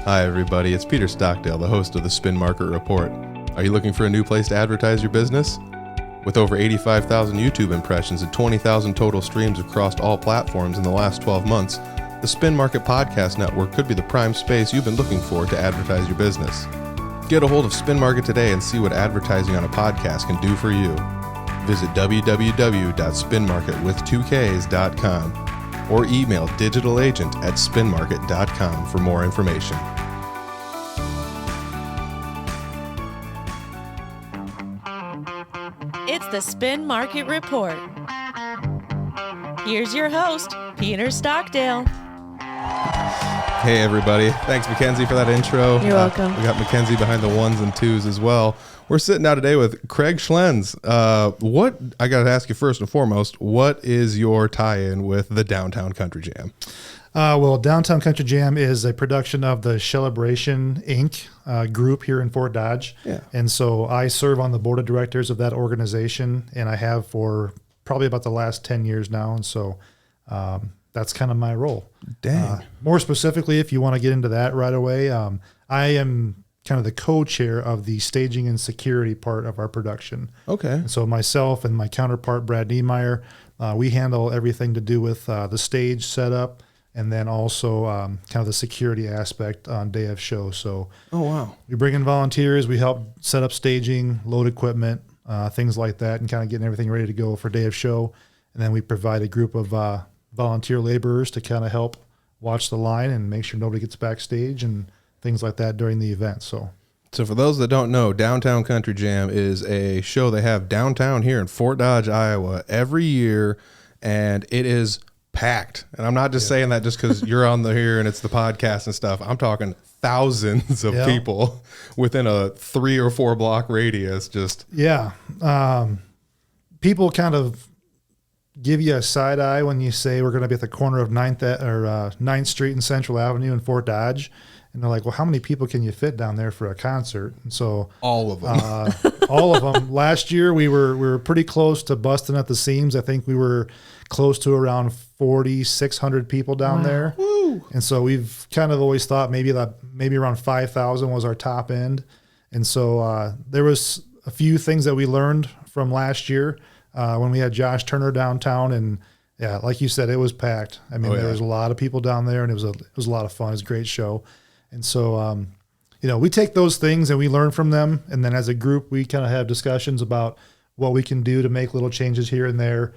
Hi everybody, it's Peter Stockdale, the host of the Spin Market Report. Are you looking for a new place to advertise your business? With over 85,000 YouTube impressions and 20,000 total streams across all platforms in the last 12 months, the Spin Market Podcast Network could be the prime space you've been looking for to advertise your business. Get a hold of Spin Market today and see what advertising on a podcast can do for you. Visit www.spinmarketwith2ks.com or email digitalagent@spinmarket.com for more information. It's the Spin Market Report. Here's your host, Peter Stockdale. Hey everybody, thanks Mackenzie for that intro. You're welcome. We got Mackenzie behind the ones and twos as well. We're sitting down today with Craig Schlienz. What I got to ask you first and foremost, what is your tie-in with the Downtown Country Jam? Well, Downtown Country Jam is a production of the Shellabration Inc. Group here in Fort Dodge. Yeah. And so I serve on the board of directors of that organization, and I have for probably about the last 10 years now. And so that's kind of my role. Dang. More specifically, if you want to get into that right away, I am kind of the co-chair of the staging and security part of our production. Okay. And so myself and my counterpart, Brad Niemeyer, we handle everything to do with the stage setup and then also kind of the security aspect on day of show. So Oh, wow. we bring in volunteers, we help set up staging, load equipment, things like that, and kind of getting everything ready to go for day of show. And then we provide a group of volunteer laborers to kind of help watch the line and make sure nobody gets backstage and things like that during the event. So for those that don't know, Downtown Country Jam is a show they have downtown here in Fort Dodge, Iowa every year, and it is packed. And I'm not just saying that just because you're on here and it's the podcast and stuff. I'm talking thousands of people within a 3 or 4 block radius. People kind of give you a side eye when you say we're going to be at the corner of 9th Street and Central Avenue in Fort Dodge. And they're like, well, how many people can you fit down there for a concert? And so all of them, all of them. Last year we were pretty close to busting at the seams. I think we were close to around 4,600 people down there. Woo. And so we've kind of always thought maybe around 5,000 was our top end. And so there was a few things that we learned from last year when we had Josh Turner downtown, and yeah, like you said, it was packed. I mean, there was a lot of people down there, and it was a lot of fun. It was a great show. And so, we take those things and we learn from them. And then as a group, we kind of have discussions about what we can do to make little changes here and there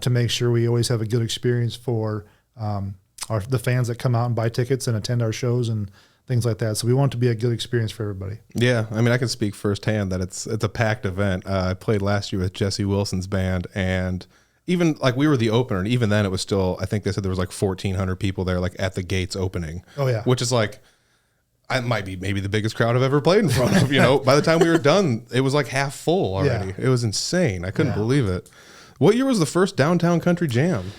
to make sure we always have a good experience for the fans that come out and buy tickets and attend our shows and things like that. So we want it to be a good experience for everybody. Yeah. I mean, I can speak firsthand that it's a packed event. I played last year with Jesse Wilson's band, and even like we were the opener, and even then it was still, I think they said there was like 1,400 people there, like at the gates opening. Oh yeah. Which is like, I might be maybe the biggest crowd I've ever played in front of. By the time we were done, it was like half full already. Yeah. It was insane. I couldn't believe it. What year was the first Downtown Country Jam?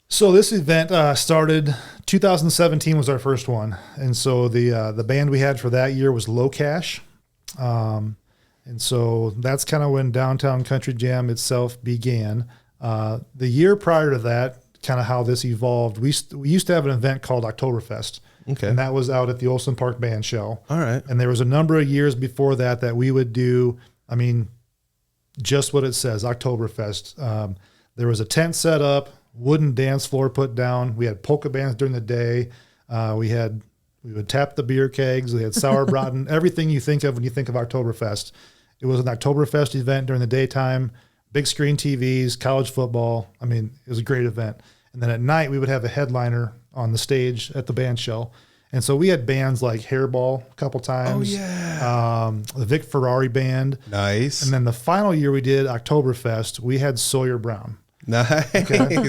So this event started 2017 was our first one, and so the band we had for that year was Low Cash, and so that's kind of when Downtown Country Jam itself began. The year prior to that, kind of how this evolved, we used to have an event called Oktoberfest. Okay. And that was out at the Olson Park Band Shell. All right. And there was a number of years before that we would do, just what it says, Oktoberfest. There was a tent set up, wooden dance floor put down. We had polka bands during the day. We would tap the beer kegs. We had Sauerbraten, everything you think of when you think of Oktoberfest. It was an Oktoberfest event during the daytime, big screen TVs, college football. It was a great event. And then at night, we would have a headliner on the stage at the band shell. And so we had bands like Hairball a couple times. Oh, yeah. The Vic Ferrari Band. Nice. And then the final year we did Oktoberfest, we had Sawyer Brown. Nice. Okay.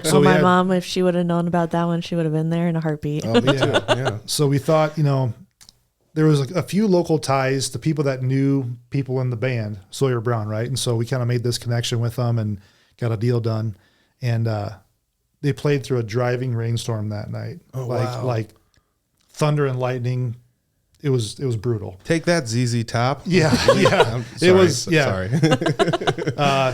So my mom, if she would have known about that one, she would have been there in a heartbeat. Oh, me too. Yeah. So we thought, there was a few local ties to people that knew people in the band, Sawyer Brown, right? And so we kind of made this connection with them and got a deal done. And they played through a driving rainstorm that night. Oh, wow. Like thunder and lightning. It was brutal. Take that, ZZ Top. Yeah. It was, yeah. Sorry.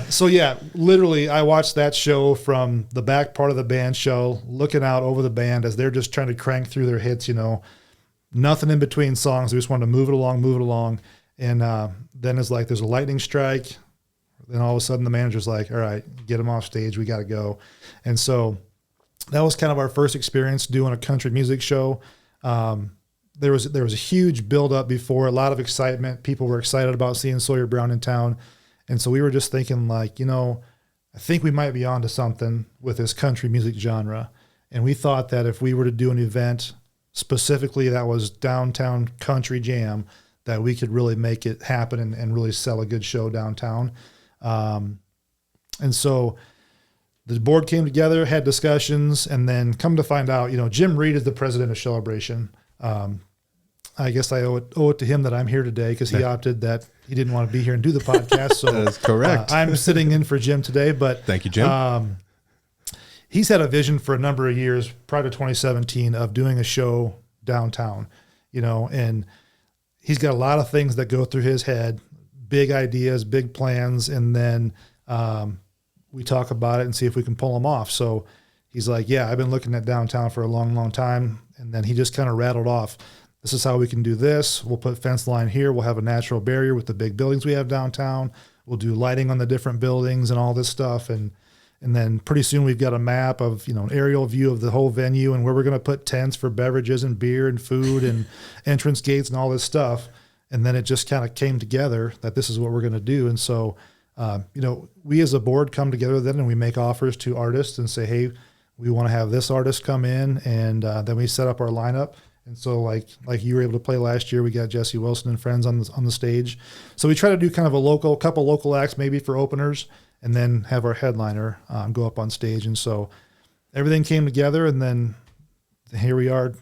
So yeah, literally I watched that show from the back part of the band show, looking out over the band as they're just trying to crank through their hits, nothing in between songs. We just wanted to move it along. And then it's like there's a lightning strike. Then all of a sudden the manager's like, all right, get them off stage. We got to go. And so that was kind of our first experience doing a country music show. There was a huge buildup before, a lot of excitement. People were excited about seeing Sawyer Brown in town. And so we were just thinking like, I think we might be onto something with this country music genre. And we thought that if we were to do an event specifically that was downtown country jam, that we could really make it happen and really sell a good show downtown. And so the board came together, had discussions, and then come to find out, Jim Reed is the president of Shellabration. I guess I owe it to him that I'm here today because he opted that he didn't want to be here and do the podcast. So that is correct. I'm sitting in for Jim today, but thank you, Jim. He's had a vision for a number of years prior to 2017 of doing a show downtown, and he's got a lot of things that go through his head, big ideas, big plans. And then, we talk about it and see if we can pull them off. So he's like, yeah, I've been looking at downtown for a long, long time. And then he just kind of rattled off, this is how we can do this. We'll put fence line here. We'll have a natural barrier with the big buildings we have downtown. We'll do lighting on the different buildings and all this stuff. And then pretty soon we've got a map of, an aerial view of the whole venue and where we're going to put tents for beverages and beer and food and entrance gates and all this stuff. And then it just kind of came together that this is what we're going to do. And so, we as a board come together then and we make offers to artists and say, hey, we want to have this artist come in. And then we set up our lineup. And so like you were able to play last year, we got Jesse Wilson and friends on the stage. So we try to do kind of a couple local acts maybe for openers, and then have our headliner go up on stage. And so everything came together, and then here we are,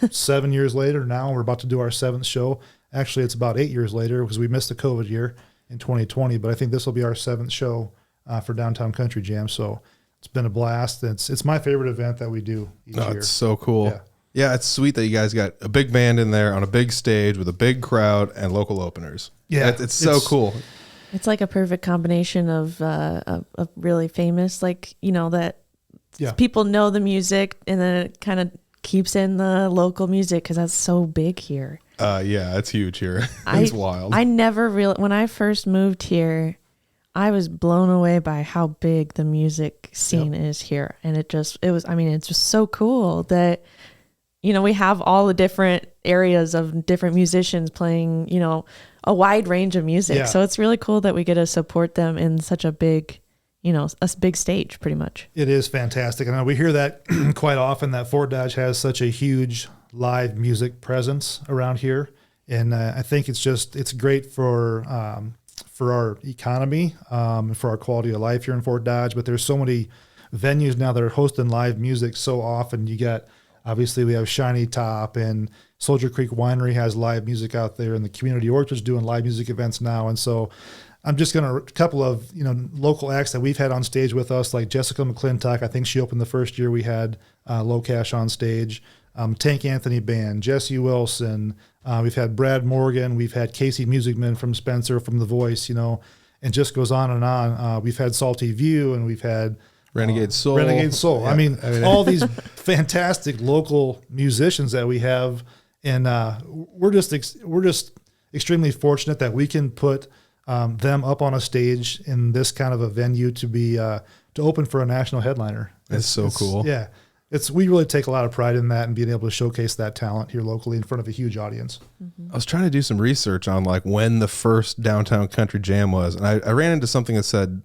7 years later now. We're about to do our 7th show. Actually, it's about 8 years later because we missed the COVID year in 2020, but I think this will be our 7th show for Downtown Country Jam. So it's been a blast. It's my favorite event that we do each year. It's so cool. Yeah, it's sweet that you guys got a big band in there on a big stage with a big crowd and local openers. Yeah, it's so cool. It's like a perfect combination of really famous, that people know the music, and then it kind of keeps in the local music because that's so big here. Yeah, it's huge here. It's wild. I never when I first moved here, I was blown away by how big the music scene is here. And it's just so cool that, we have all the different areas of different musicians playing, a wide range of music. Yeah. So it's really cool that we get to support them in such a big, a big stage pretty much. It is fantastic. And we hear that quite often, that Fort Dodge has such a huge live music presence around here. And I think it's great for our economy, for our quality of life here in Fort Dodge. But there's so many venues now that are hosting live music so often. Obviously, we have Shiny Top, and Soldier Creek Winery has live music out there, and the Community Orchard's doing live music events now. And so I'm just going to, a couple of, local acts that we've had on stage with us, like Jessica McClintock. I think she opened the first year we had Low Cash on stage. Tank Anthony Band, Jesse Wilson. We've had Brad Morgan. We've had Casey Musicman from Spencer, from The Voice, and just goes on and on. We've had Salty View, and we've had Renegade Soul. Yeah. I mean, all these fantastic local musicians that we have, and we're just extremely fortunate that we can put them up on a stage in this kind of a venue to open for a national headliner. It's so cool. Yeah, we really take a lot of pride in that and being able to showcase that talent here locally in front of a huge audience. Mm-hmm. I was trying to do some research on when the first Downtown Country Jam was, and I ran into something that said,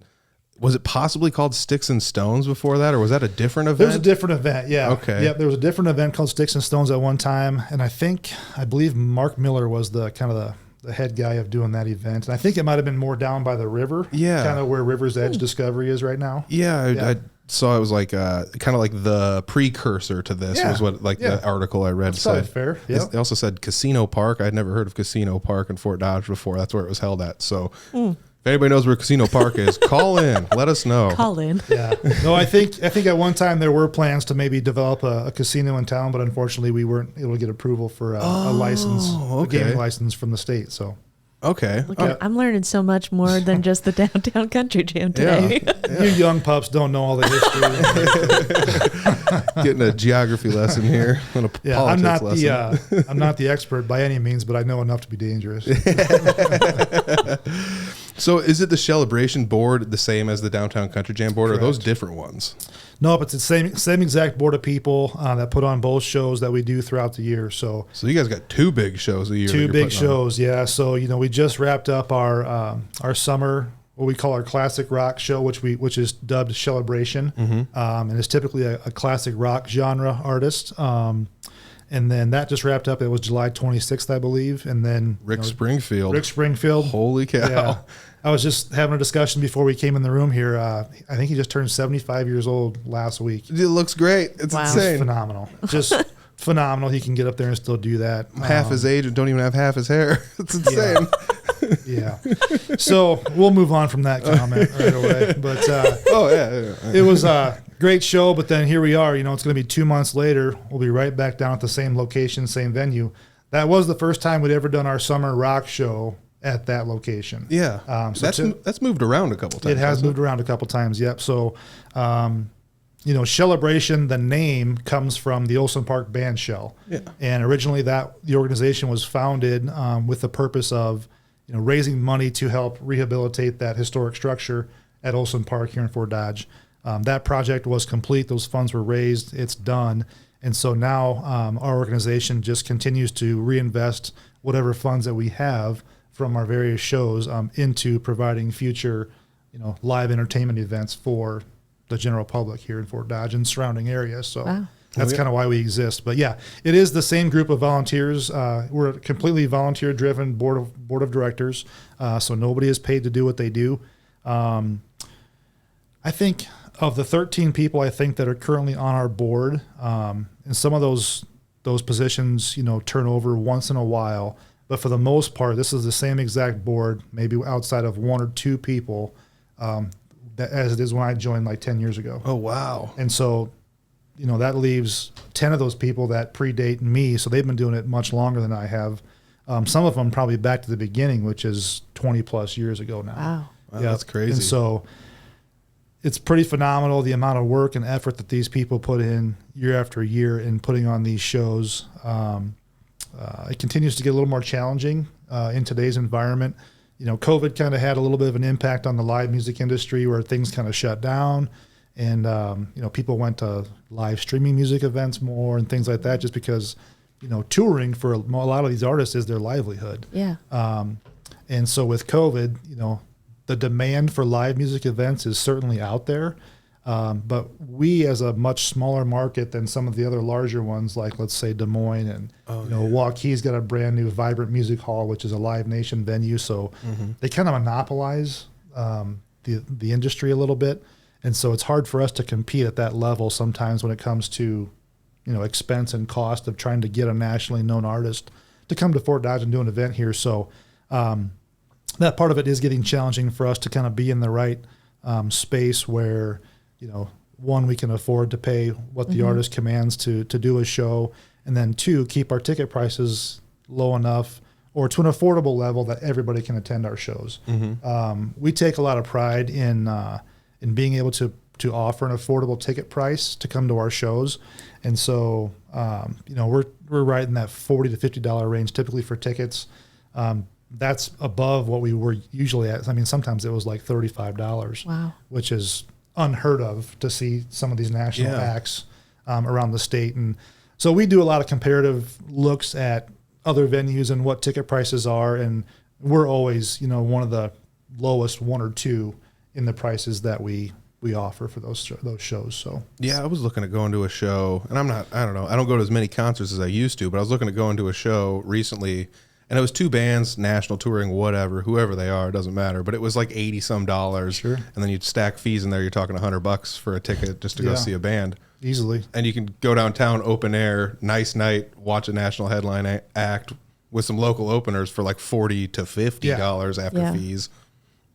was it possibly called Sticks and Stones before that, or was that a different event? There was a different event, yeah. Okay. Yep, there was a different event called Sticks and Stones at one time, and I believe Mark Miller was the head guy of doing that event. And I think it might have been more down by the river, kind of where River's Edge Discovery is right now. Yeah, I saw it was kind of like the precursor to this was what the article I read said. Fair. Yep. They also said Casino Park. I'd never heard of Casino Park in Fort Dodge before. That's where it was held at. So if anybody knows where Casino Park is, call in. Let us know. Call in. Yeah. No, I think at one time there were plans to maybe develop a casino in town, but unfortunately we weren't able to get approval for a license, a gaming license from the state. So. Okay. I'm learning so much more than just the Downtown Country Jam today. Yeah. You young pups don't know all the history. Getting a geography lesson here. And a Yeah, I'm not lesson. I'm not the expert by any means, but I know enough to be dangerous. So is it the Shellabration board the same as the Downtown Country Jam board, or are those different ones? No, but it's the same exact board of people that put on both shows that we do throughout the year. So you guys got 2 big shows a year. Two big shows, yeah. So we just wrapped up our summer, what we call our classic rock show, which is dubbed Shellabration, and it's typically a classic rock genre artist. And then that just wrapped up. It was July 26th, I believe. And then Rick Springfield. Holy cow. Yeah. I was just having a discussion before we came in the room here. I think he just turned 75 years old last week. It looks great. It's insane. It's phenomenal. Just phenomenal. He can get up there and still do that. Half his age and don't even have half his hair. It's insane. Yeah. So we'll move on from that comment right away. But it was a great show. But then here we are. It's going to be 2 months later. We'll be right back down at the same location, same venue. That was the first time we'd ever done our summer rock show at that location. Yeah. That's moved around a couple times. It has moved around a couple times. Yep. So, Shellabration, the name comes from the Olson Park band shell. Yeah. And originally the organization was founded with the purpose of raising money to help rehabilitate that historic structure at Olson Park here in Fort Dodge. That project was complete. Those funds were raised. It's done. And so now our organization just continues to reinvest whatever funds that we have from our various shows into providing future, live entertainment events for the general public here in Fort Dodge and surrounding areas. So that's kind of why we exist. But yeah, it is the same group of volunteers. We're a completely volunteer-driven board of directors, so nobody is paid to do what they do. I think of the 13 people that are currently on our board, and some of those positions, turn over once in a while. But for the most part, this is the same exact board, maybe outside of 1 or 2 people, as it is when I joined like 10 years ago. Oh, wow. And so, that leaves 10 of those people that predate me. So they've been doing it much longer than I have. Some of them probably back to the beginning, which is 20 plus years ago now. Wow. Yeah, that's crazy. And so it's pretty phenomenal, the amount of work and effort that these people put in year after year in putting on these shows. It continues to get a little more challenging in today's environment. COVID kind of had a little bit of an impact on the live music industry where things kind of shut down, and people went to live streaming music events more and things like that, just because touring for a lot of these artists is their livelihood. Yeah. And so with COVID, the demand for live music events is certainly out there. But we, as a much smaller market than some of the other larger ones, like let's say Des Moines and Waukee's got a brand new Vibrant Music Hall, which is a Live Nation venue. So they kind of monopolize the industry a little bit, and so it's hard for us to compete at that level sometimes when it comes to expense and cost of trying to get a nationally known artist to come to Fort Dodge and do an event here. So that part of it is getting challenging for us to kind of be in the right space where one, we can afford to pay what the artist commands to do a show, and then 2, keep our ticket prices low enough or to an affordable level that everybody can attend our shows. We take a lot of pride in being able to offer an affordable ticket price to come to our shows, and so we're right in that $40 to $50 range typically for tickets. That's above what we were usually at. I mean, sometimes it was like $35. Wow. Which is unheard of to see some of these national acts around the state. And so we do a lot of comparative looks at other venues and what ticket prices are. And we're always, one of the lowest 1 or 2 in the prices that we offer for those shows. So yeah, I was looking at going to a show, and I don't go to as many concerts as I used to, but I was looking at going to a show recently, and it was 2 bands, national touring, whoever they are, it doesn't matter. But it was like $80 some. Sure. And then you'd stack fees in there. You're talking $100 for a ticket just to go see a band. Easily. And you can go downtown, open air, nice night, watch a national headline act with some local openers for like $40 to $50 after fees.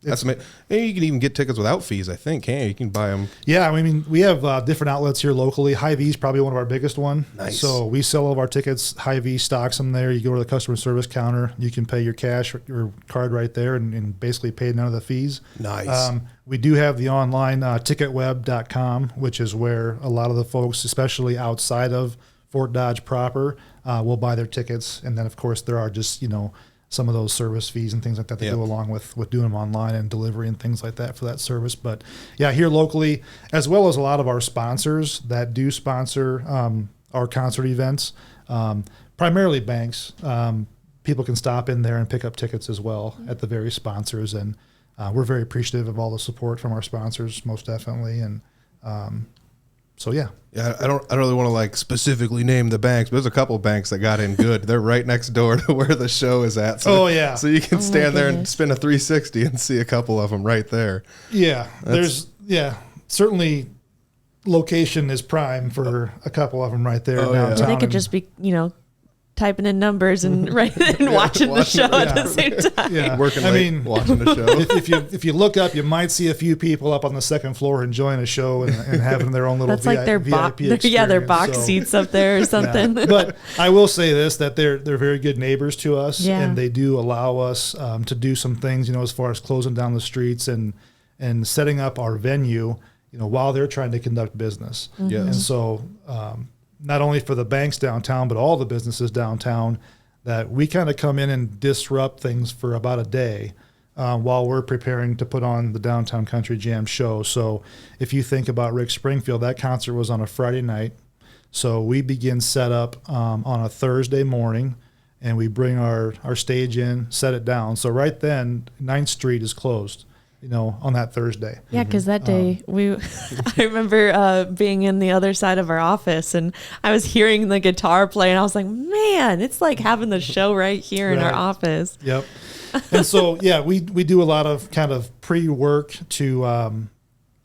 That's amazing. And you can even get tickets without fees, I think, can't you? You can buy them. Yeah, I mean, we have different outlets here locally. Hy-Vee is probably one of our biggest one. Nice. So we sell all of our tickets. Hy-Vee stocks them there. You go to the customer service counter. You can pay your cash or your card right there and basically pay none of the fees. Nice. We do have the online ticketweb.com, which is where a lot of the folks, especially outside of Fort Dodge proper, will buy their tickets. And then, of course, there are just, some of those service fees and things like that go along with doing them online and delivery and things like that for that service. But yeah, here locally, as well as a lot of our sponsors that do sponsor our concert events, primarily banks. People can stop in there and pick up tickets as well at the various sponsors. And we're very appreciative of all the support from our sponsors, most definitely. And so, yeah. Yeah, I don't really want to like specifically name the banks, but there's a couple of banks that got in good. They're right next door to where the show is at. So, so you can stand there and spin a 360 and see a couple of them right there. Yeah, certainly location is prime for a couple of them right there downtown. They could just be, typing in numbers and and watching the show at the same time. Yeah. Working late, watching the show. If you look up, you might see a few people up on the second floor enjoying a show and having their own little That's like their VIP experience. their box seats up there or something. Yeah. But I will say this, that they're very good neighbors to us, and they do allow us to do some things, as far as closing down the streets and setting up our venue, while they're trying to conduct business. Mm-hmm. Yes. And so not only for the banks downtown, but all the businesses downtown, that we kind of come in and disrupt things for about a day while we're preparing to put on the Downtown Country Jam show. So if you think about Rick Springfield, that concert was on a Friday night. So we begin setup on a Thursday morning, and we bring our stage in, set it down. So right then, 9th Street is closed, on that Thursday. Yeah, because that day I remember being in the other side of our office, and I was hearing the guitar play, and I was like, man, it's like having the show right here in our office. Yep. And so, we do a lot of kind of pre-work to,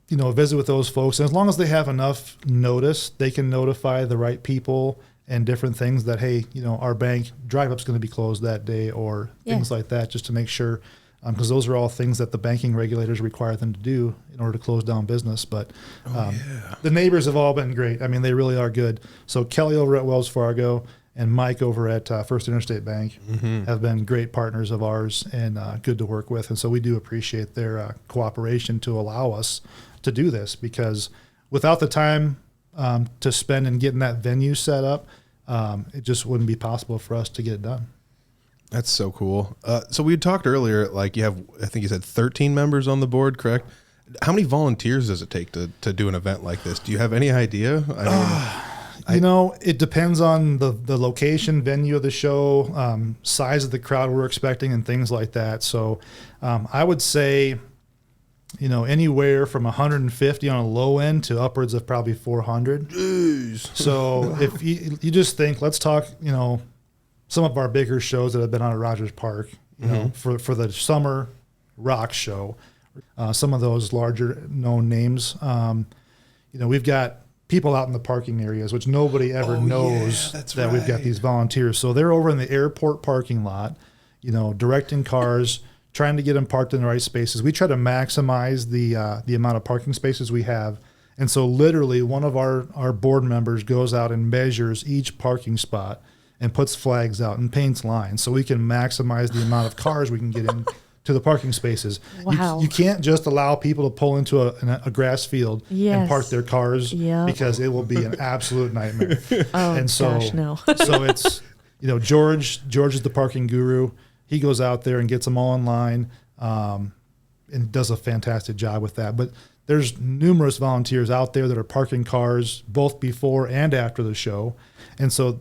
visit with those folks. And as long as they have enough notice, they can notify the right people and different things that, hey, our bank drive-up's going to be closed that day, or things like that, just to make sure. Because those are all things that the banking regulators require them to do in order to close down business. But the neighbors have all been great. I mean, they really are good. So Kelly over at Wells Fargo and Mike over at First Interstate Bank have been great partners of ours and good to work with. And so we do appreciate their cooperation to allow us to do this, because without the time to spend in getting that venue set up, it just wouldn't be possible for us to get it done. That's so cool. So we had talked earlier, like you have, I think you said 13 members on the board, correct? How many volunteers does it take to do an event like this? Do you have any idea? It depends on the location, venue of the show, size of the crowd we're expecting, and things like that. So I would say, anywhere from 150 on a low end to upwards of probably 400. Jeez. So if you just think, let's talk, some of our bigger shows that have been on at Rogers Park, for the summer rock show, some of those larger known names, we've got people out in the parking areas, which nobody ever knows that we've got these volunteers. So they're over in the airport parking lot, directing cars, trying to get them parked in the right spaces. We try to maximize the amount of parking spaces we have. And so literally one of our board members goes out and measures each parking spot and puts flags out and paints lines so we can maximize the amount of cars we can get in to the parking spaces. Wow. You can't just allow people to pull into a grass field and park their cars because it will be an absolute nightmare. And so, gosh, no. So it's, George is the parking guru. He goes out there and gets them all in line and does a fantastic job with that. But there's numerous volunteers out there that are parking cars both before and after the show. And so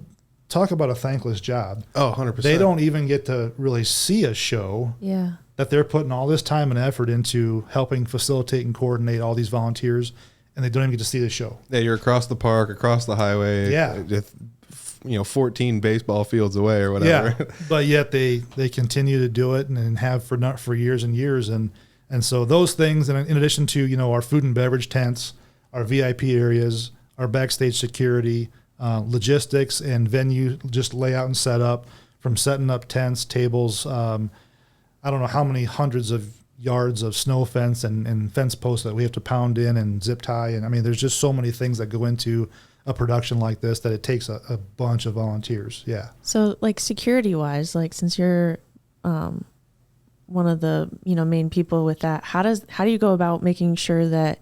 talk about a thankless job. Oh, 100%. They don't even get to really see a show that they're putting all this time and effort into helping facilitate and coordinate all these volunteers, and they don't even get to see the show. Yeah, you're across the park, across the highway. Yeah. 14 baseball fields away or whatever. Yeah, but yet they continue to do it and have for years and years. And so those things, and in addition to, our food and beverage tents, our VIP areas, our backstage security, logistics and venue, just layout and setup, from setting up tents, tables. I don't know how many hundreds of yards of snow fence and fence posts that we have to pound in and zip tie. And I mean, there's just so many things that go into a production like this that it takes a bunch of volunteers. Yeah. So like security wise, like since you're one of the, main people with that, how do you go about making sure that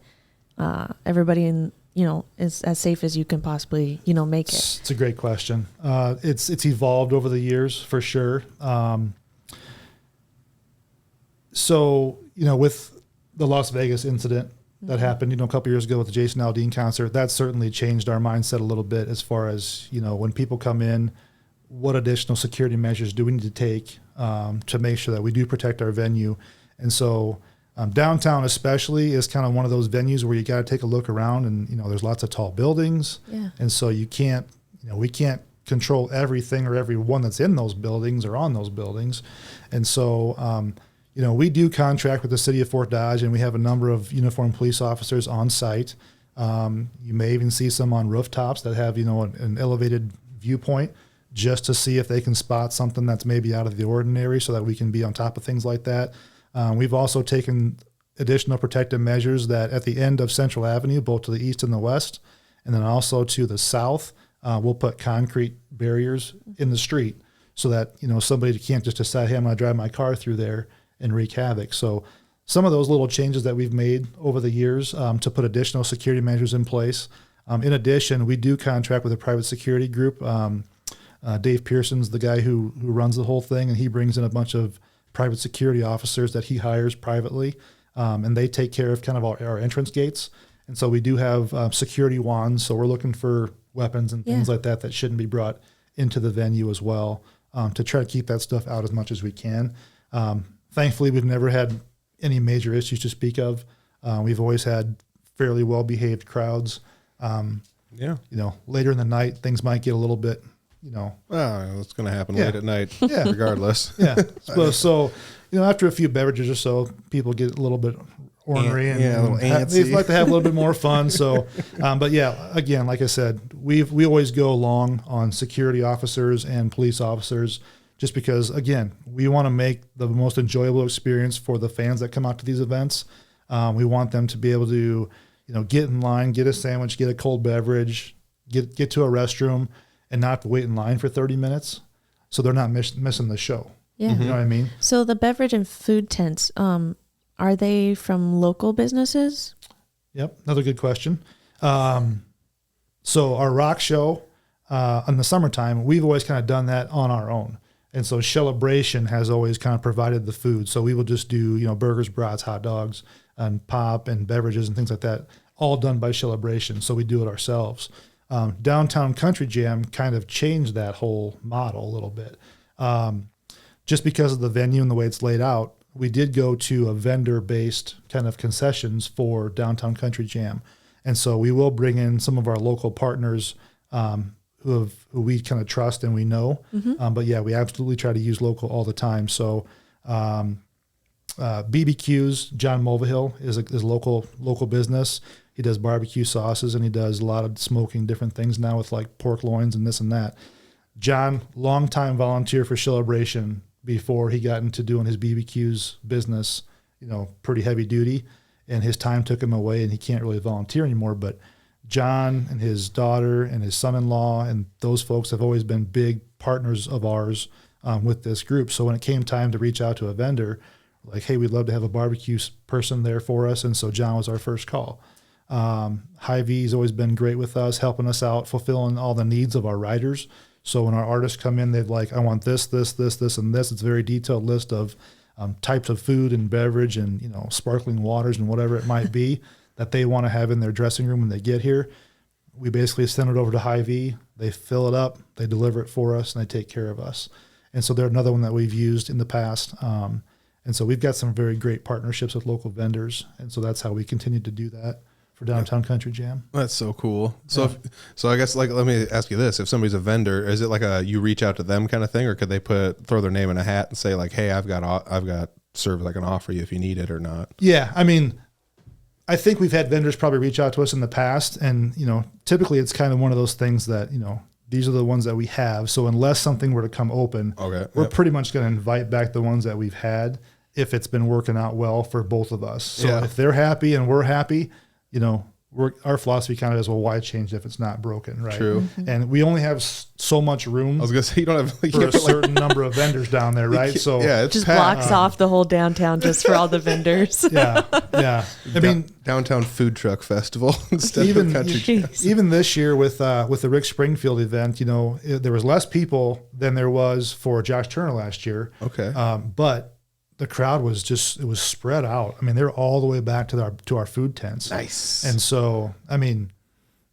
everybody is as safe as you can possibly, make it? It's a great question. It's evolved over the years for sure. So, with the Las Vegas incident that happened, a couple years ago with the Jason Aldean concert, that certainly changed our mindset a little bit as far as, when people come in, what additional security measures do we need to take to make sure that we do protect our venue. And so downtown especially is kind of one of those venues where you got to take a look around and, there's lots of tall buildings. Yeah. And so you can't, we can't control everything or everyone that's in those buildings or on those buildings. And so, we do contract with the city of Fort Dodge, and we have a number of uniformed police officers on site. You may even see some on rooftops that have, an elevated viewpoint just to see if they can spot something that's maybe out of the ordinary so that we can be on top of things like that. We've also taken additional protective measures that at the end of Central Avenue, both to the east and the west, and then also to the south, we'll put concrete barriers in the street so that, somebody can't just decide, hey, I'm going to drive my car through there and wreak havoc. So some of those little changes that we've made over the years to put additional security measures in place. In addition, we do contract with a private security group. Dave Pearson's the guy who runs the whole thing, and he brings in a bunch of private security officers that he hires privately, and they take care of kind of our entrance gates. And so we do have security wands, so we're looking for weapons and things like that shouldn't be brought into the venue as well, to try to keep that stuff out as much as we can. Thankfully, we've never had any major issues to speak of. We've always had fairly well-behaved crowds. Later in the night, things might get a little bit, it's going to happen late at night, regardless. Yeah. So, after a few beverages or so, people get a little bit ornery and a little antsy. They like to have a little bit more fun. So, but yeah, again, like I said, we always go long on security officers and police officers, just because, again, we want to make the most enjoyable experience for the fans that come out to these events. We want them to be able to, get in line, get a sandwich, get a cold beverage, get to a restroom, and not have to wait in line for 30 minutes, so they're not missing the show. Yeah. You know what I mean? So the beverage and food tents, are they from local businesses? Yep, another good question. So our rock show in the summertime, we've always kind of done that on our own. And so Shellabration has always kind of provided the food. So we will just do, burgers, brats, hot dogs, and pop and beverages and things like that, all done by Shellabration. So we do it ourselves. Downtown Country Jam kind of changed that whole model a little bit. Just because of the venue and the way it's laid out, we did go to a vendor-based kind of concessions for Downtown Country Jam. And so we will bring in some of our local partners who we kind of trust and we know. But yeah, we absolutely try to use local all the time. So BBQs, John Mulvihill is a local business. He does barbecue sauces, and he does a lot of smoking different things now with like pork loins and this and that. John, longtime volunteer for Shellabration before he got into doing his BBQs business, pretty heavy duty, and his time took him away and he can't really volunteer anymore. But John and his daughter and his son-in-law and those folks have always been big partners of ours with this group. So when it came time to reach out to a vendor, like, hey, we'd love to have a barbecue person there for us. And so John was our first call. Hy-Vee's always been great with us, helping us out, fulfilling all the needs of our riders. So when our artists come in, they'd like, I want this, this, this, this, and this. It's a very detailed list of types of food and beverage and, sparkling waters and whatever it might be that they want to have in their dressing room when they get here. We basically send it over to Hy-Vee. They fill it up, they deliver it for us, and they take care of us. And so they're another one that we've used in the past. And so we've got some very great partnerships with local vendors. And so that's how we continue to do that for Downtown Country Jam. That's so cool. So, so I guess let me ask you this: if somebody's a vendor, is it like you reach out to them kind of thing, or could they throw their name in a hat and say like, "Hey, I've got service I can offer you if you need it or not"? Yeah, I mean, I think we've had vendors probably reach out to us in the past, and typically it's kind of one of those things that these are the ones that we have. So unless something were to come open, we're pretty much going to invite back the ones that we've had if it's been working out well for both of us. So Yeah. if they're happy and we're happy, our philosophy kind of is, well, why change if it's not broken, right? True. And we only have so much room I was gonna say you don't have for a certain number of vendors down there, right? So yeah, it's Just packed. blocks off the whole downtown just for all the vendors. yeah. I mean, Downtown food truck festival instead even of country. Jeez. even this year with the Rick Springfield event, there was less people than there was for Josh Turner last year. Okay. But the crowd was it was spread out. I mean, they're all the way back to our food tents. Nice. And so, I mean,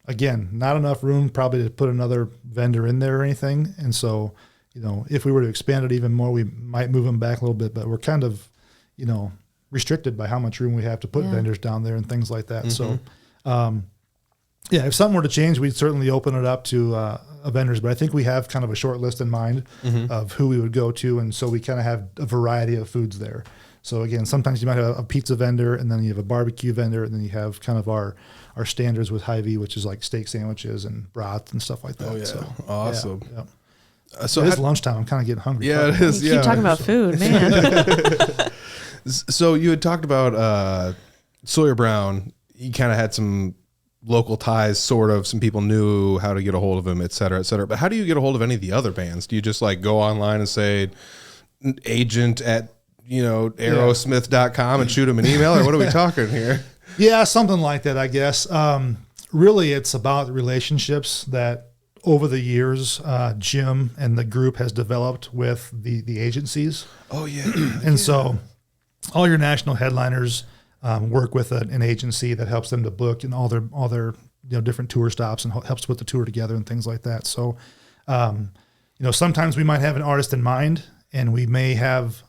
again, not enough room probably to put another vendor in there or anything. And so, if we were to expand it even more, we might move them back a little bit, but we're kind of, restricted by how much room we have to put vendors down there and things like that. So, if something were to change, we'd certainly open it up to vendors, but I think we have kind of a short list in mind of who we would go to. And so we kind of have a variety of foods there. So again, sometimes you might have a pizza vendor, and then you have a barbecue vendor, and then you have kind of our standards with Hy-Vee, which is like steak sandwiches and broth and stuff like that. Oh yeah. So, Awesome. yeah. So It is lunchtime. I'm kind of getting hungry. yeah, it is. You Yeah. keep talking about food, man. So you had talked about Sawyer Brown. You kind of had some local ties, sort of. Some people knew how to get a hold of him, et cetera, et cetera. But how do you get a hold of any of the other bands? Do you just like go online and say agent at aerosmith.com and shoot him an email, or what are we talking here? Yeah, something like that, I guess. Really, it's about relationships that over the years, Jim and the group has developed with the agencies. Oh yeah. And so all your national headliners work with an agency that helps them to book and all their different tour stops and helps put the tour together and things like that. So, sometimes we might have an artist in mind, and we may have,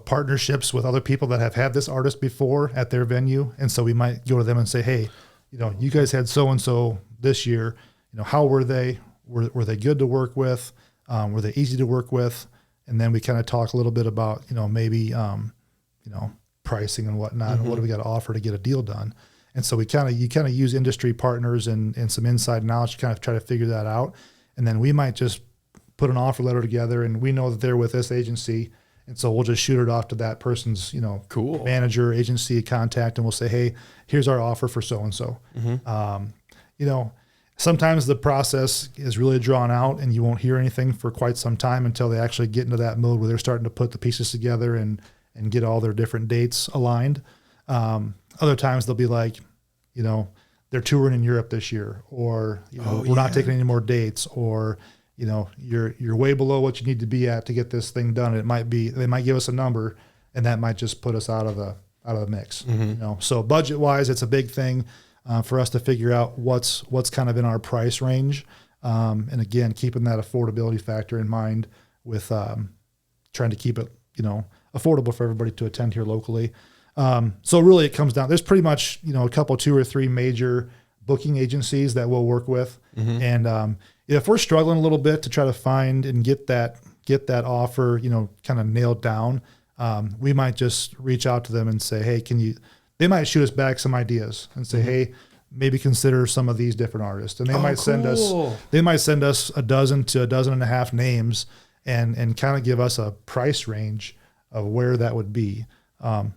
partnerships with other people that have had this artist before at their venue. And so we might go to them and say, hey, you guys had so-and-so this year, how were they? Were they good to work with? Were they easy to work with? And then we kind of talk a little bit about, maybe, pricing and whatnot, and what do we got to offer to get a deal done. And so you kind of use industry partners and some inside knowledge to kind of try to figure that out. And then we might just put an offer letter together, and we know that they're with this agency. And so we'll just shoot it off to that person's, Cool. manager, agency contact, and we'll say, hey, here's our offer for so-and-so. Sometimes the process is really drawn out, and you won't hear anything for quite some time until they actually get into that mode where they're starting to put the pieces together and get all their different dates aligned. Other times they'll be like, they're touring in Europe this year, or we're not taking any more dates, or you're way below what you need to be at to get this thing done. They might give us a number, and that might just put us out of the mix. So budget wise, it's a big thing for us to figure out what's kind of in our price range, and again, keeping that affordability factor in mind with trying to keep it affordable for everybody to attend here locally. So really, it comes down. There's pretty much a couple, 2 or 3 major booking agencies that we'll work with, and if we're struggling a little bit to try to find and get that offer, kind of nailed down, we might just reach out to them and say, hey, they might shoot us back some ideas and say, hey, maybe consider some of these different artists. And they might send us a dozen to a dozen and a half names and kind of give us a price range of where that would be.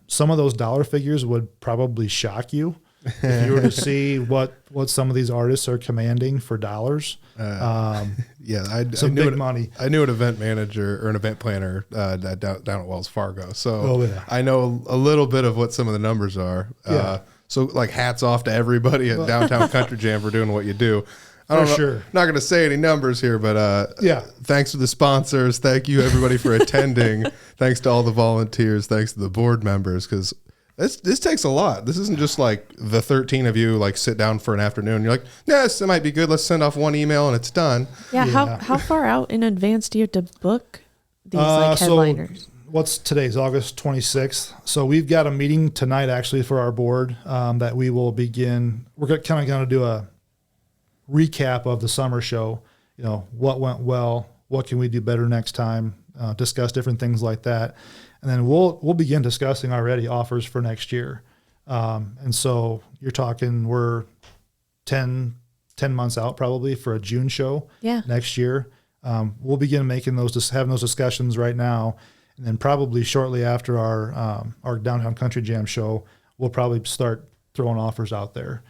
Some of those dollar figures would probably shock you if you were to see what some of these artists are commanding for dollars. Some big money. I knew an event manager or an event planner down at Wells Fargo, so I know a little bit of what some of the numbers are. So like hats off to everybody at Downtown Country Jam for doing what you do. I don't know. Sure. Not going to say any numbers here, but thanks to the sponsors. Thank you everybody for attending. Thanks to all the volunteers. Thanks to the board members, because this takes a lot. This isn't just like the 13 of you like sit down for an afternoon. You're like, yes, it might be good. Let's send off one email and it's done. Yeah. How far out in advance do you have to book these headliners? So what's today's August 26th. So we've got a meeting tonight actually for our board that we will begin. We're kind of going to do a recap of the summer show. What went well, what can we do better next time, discuss different things like that. And then we'll begin discussing already offers for next year. And so you're talking, we're 10 months out probably for a June show next year. We'll begin having those discussions right now. And then probably shortly after our Downtown Country Jam show, we'll probably start throwing offers out there.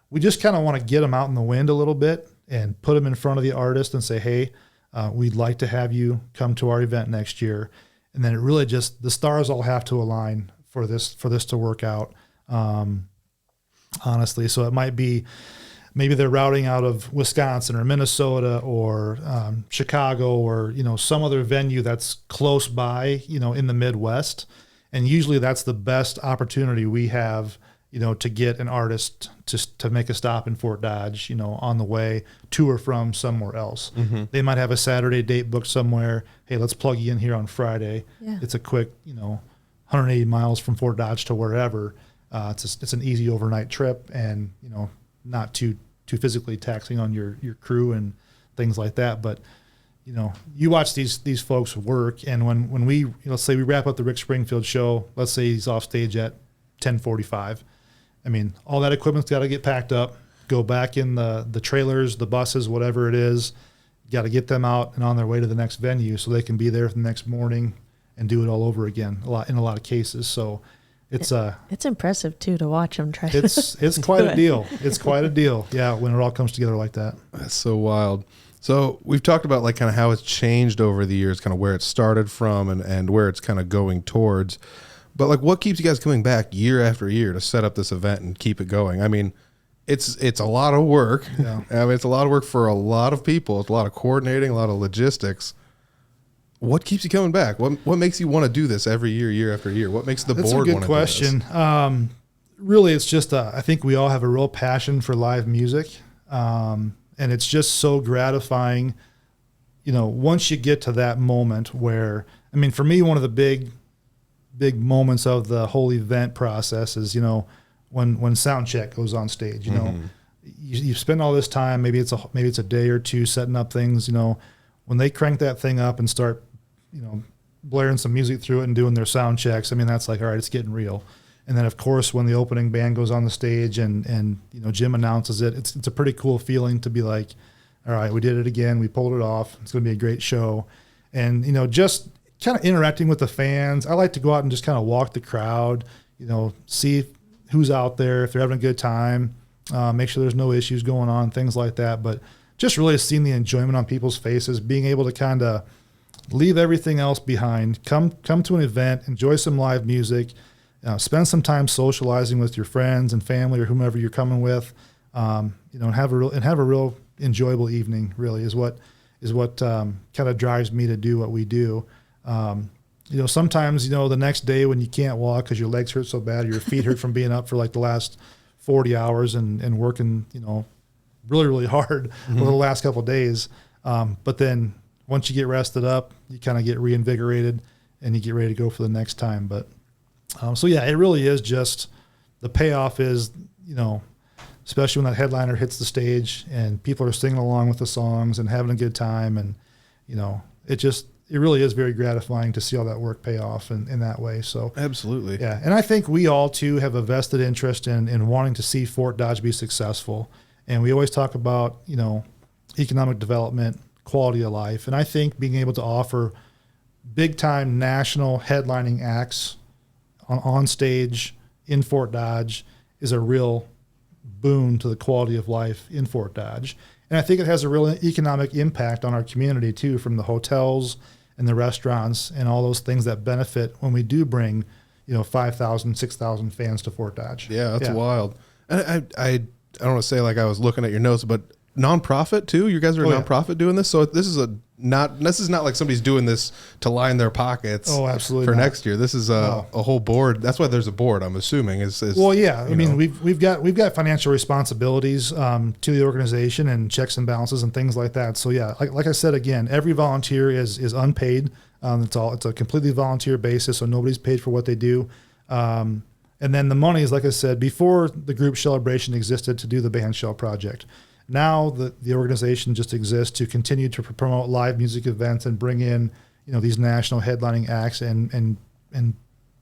We just kind of want to get them out in the wind a little bit and put them in front of the artist and say, hey, we'd like to have you come to our event next year. And then it really just, the stars all have to align for this to work out. Honestly. So it might be, maybe they're routing out of Wisconsin or Minnesota or Chicago or, some other venue that's close by, in the Midwest. And usually that's the best opportunity we have, to get an artist to make a stop in Fort Dodge, on the way to or from somewhere else. Mm-hmm. They might have a Saturday date booked somewhere. Hey, let's plug you in here on Friday. Yeah. It's a quick, 180 miles from Fort Dodge to wherever. It's an easy overnight trip and, not too physically taxing on your crew and things like that. But, you watch these folks work, and when we, let's say we wrap up the Rick Springfield show, let's say he's off stage at 10:45. I mean, all that equipment's got to get packed up, go back in the trailers, the buses, whatever it is. Got to get them out and on their way to the next venue so they can be there the next morning and do it all over again. In a lot of cases. So it's impressive too to watch them try. It's quite a deal. It's quite a deal. Yeah, when it all comes together like that. That's so wild. So we've talked about like kind of how it's changed over the years, kind of where it started from and where it's kind of going towards. But like, what keeps you guys coming back year after year to set up this event and keep it going? I mean, it's a lot of work. Yeah. I mean, it's a lot of work for a lot of people. It's a lot of coordinating, a lot of logistics. What keeps you coming back? What makes you want to do this every year after year? What makes the board want to do this? That's a good question. Really, it's just I think we all have a real passion for live music, and it's just so gratifying. Once you get to that moment where, I mean, for me, one of the big moments of the whole event process is, when sound check goes on stage. You spend all this time, maybe it's a day or two setting up things. When they crank that thing up and start, blaring some music through it and doing their sound checks, I mean, that's like, all right, it's getting real. And then of course, when the opening band goes on the stage and Jim announces it, it's a pretty cool feeling to be like, all right, we did it again. We pulled it off. It's going to be a great show. And, just kind of interacting with the fans. I like to go out and just kind of walk the crowd, see who's out there, if they're having a good time, make sure there's no issues going on, things like that. But just really seeing the enjoyment on people's faces, being able to kind of leave everything else behind, come to an event, enjoy some live music, spend some time socializing with your friends and family or whomever you're coming with, and have a real enjoyable evening. Really is what kind of drives me to do what we do. Sometimes the next day when you can't walk because your legs hurt so bad, or your feet hurt from being up for like the last 40 hours and working, really, really hard over the last couple of days. But then once you get rested up, you kind of get reinvigorated and you get ready to go for the next time. But, so yeah, it really is just the payoff is, especially when that headliner hits the stage and people are singing along with the songs and having a good time. And, it really is very gratifying to see all that work pay off in that way. So absolutely. Yeah. And I think we all too have a vested interest in wanting to see Fort Dodge be successful. And we always talk about, economic development, quality of life. And I think being able to offer big time national headlining acts on stage in Fort Dodge is a real boon to the quality of life in Fort Dodge. And I think it has a real economic impact on our community too, from the hotels and the restaurants and all those things that benefit when we do bring, 5,000, 6,000 fans to Fort Dodge. Yeah, that's wild. And I don't want to say like I was looking at your notes, but nonprofit too. You guys are a nonprofit doing this, so this is not like somebody's doing this to line their pockets. Oh, absolutely for not. Next year. This is a whole board. That's why there's a board. I'm assuming is well, yeah. I mean, we've got financial responsibilities to the organization and checks and balances and things like that. So yeah, like I said again, every volunteer is unpaid. It's a completely volunteer basis, so nobody's paid for what they do. And then the money is, like I said, before the group Shellabration existed to do the band shell project. Now the organization just exists to continue to promote live music events and bring in, these national headlining acts and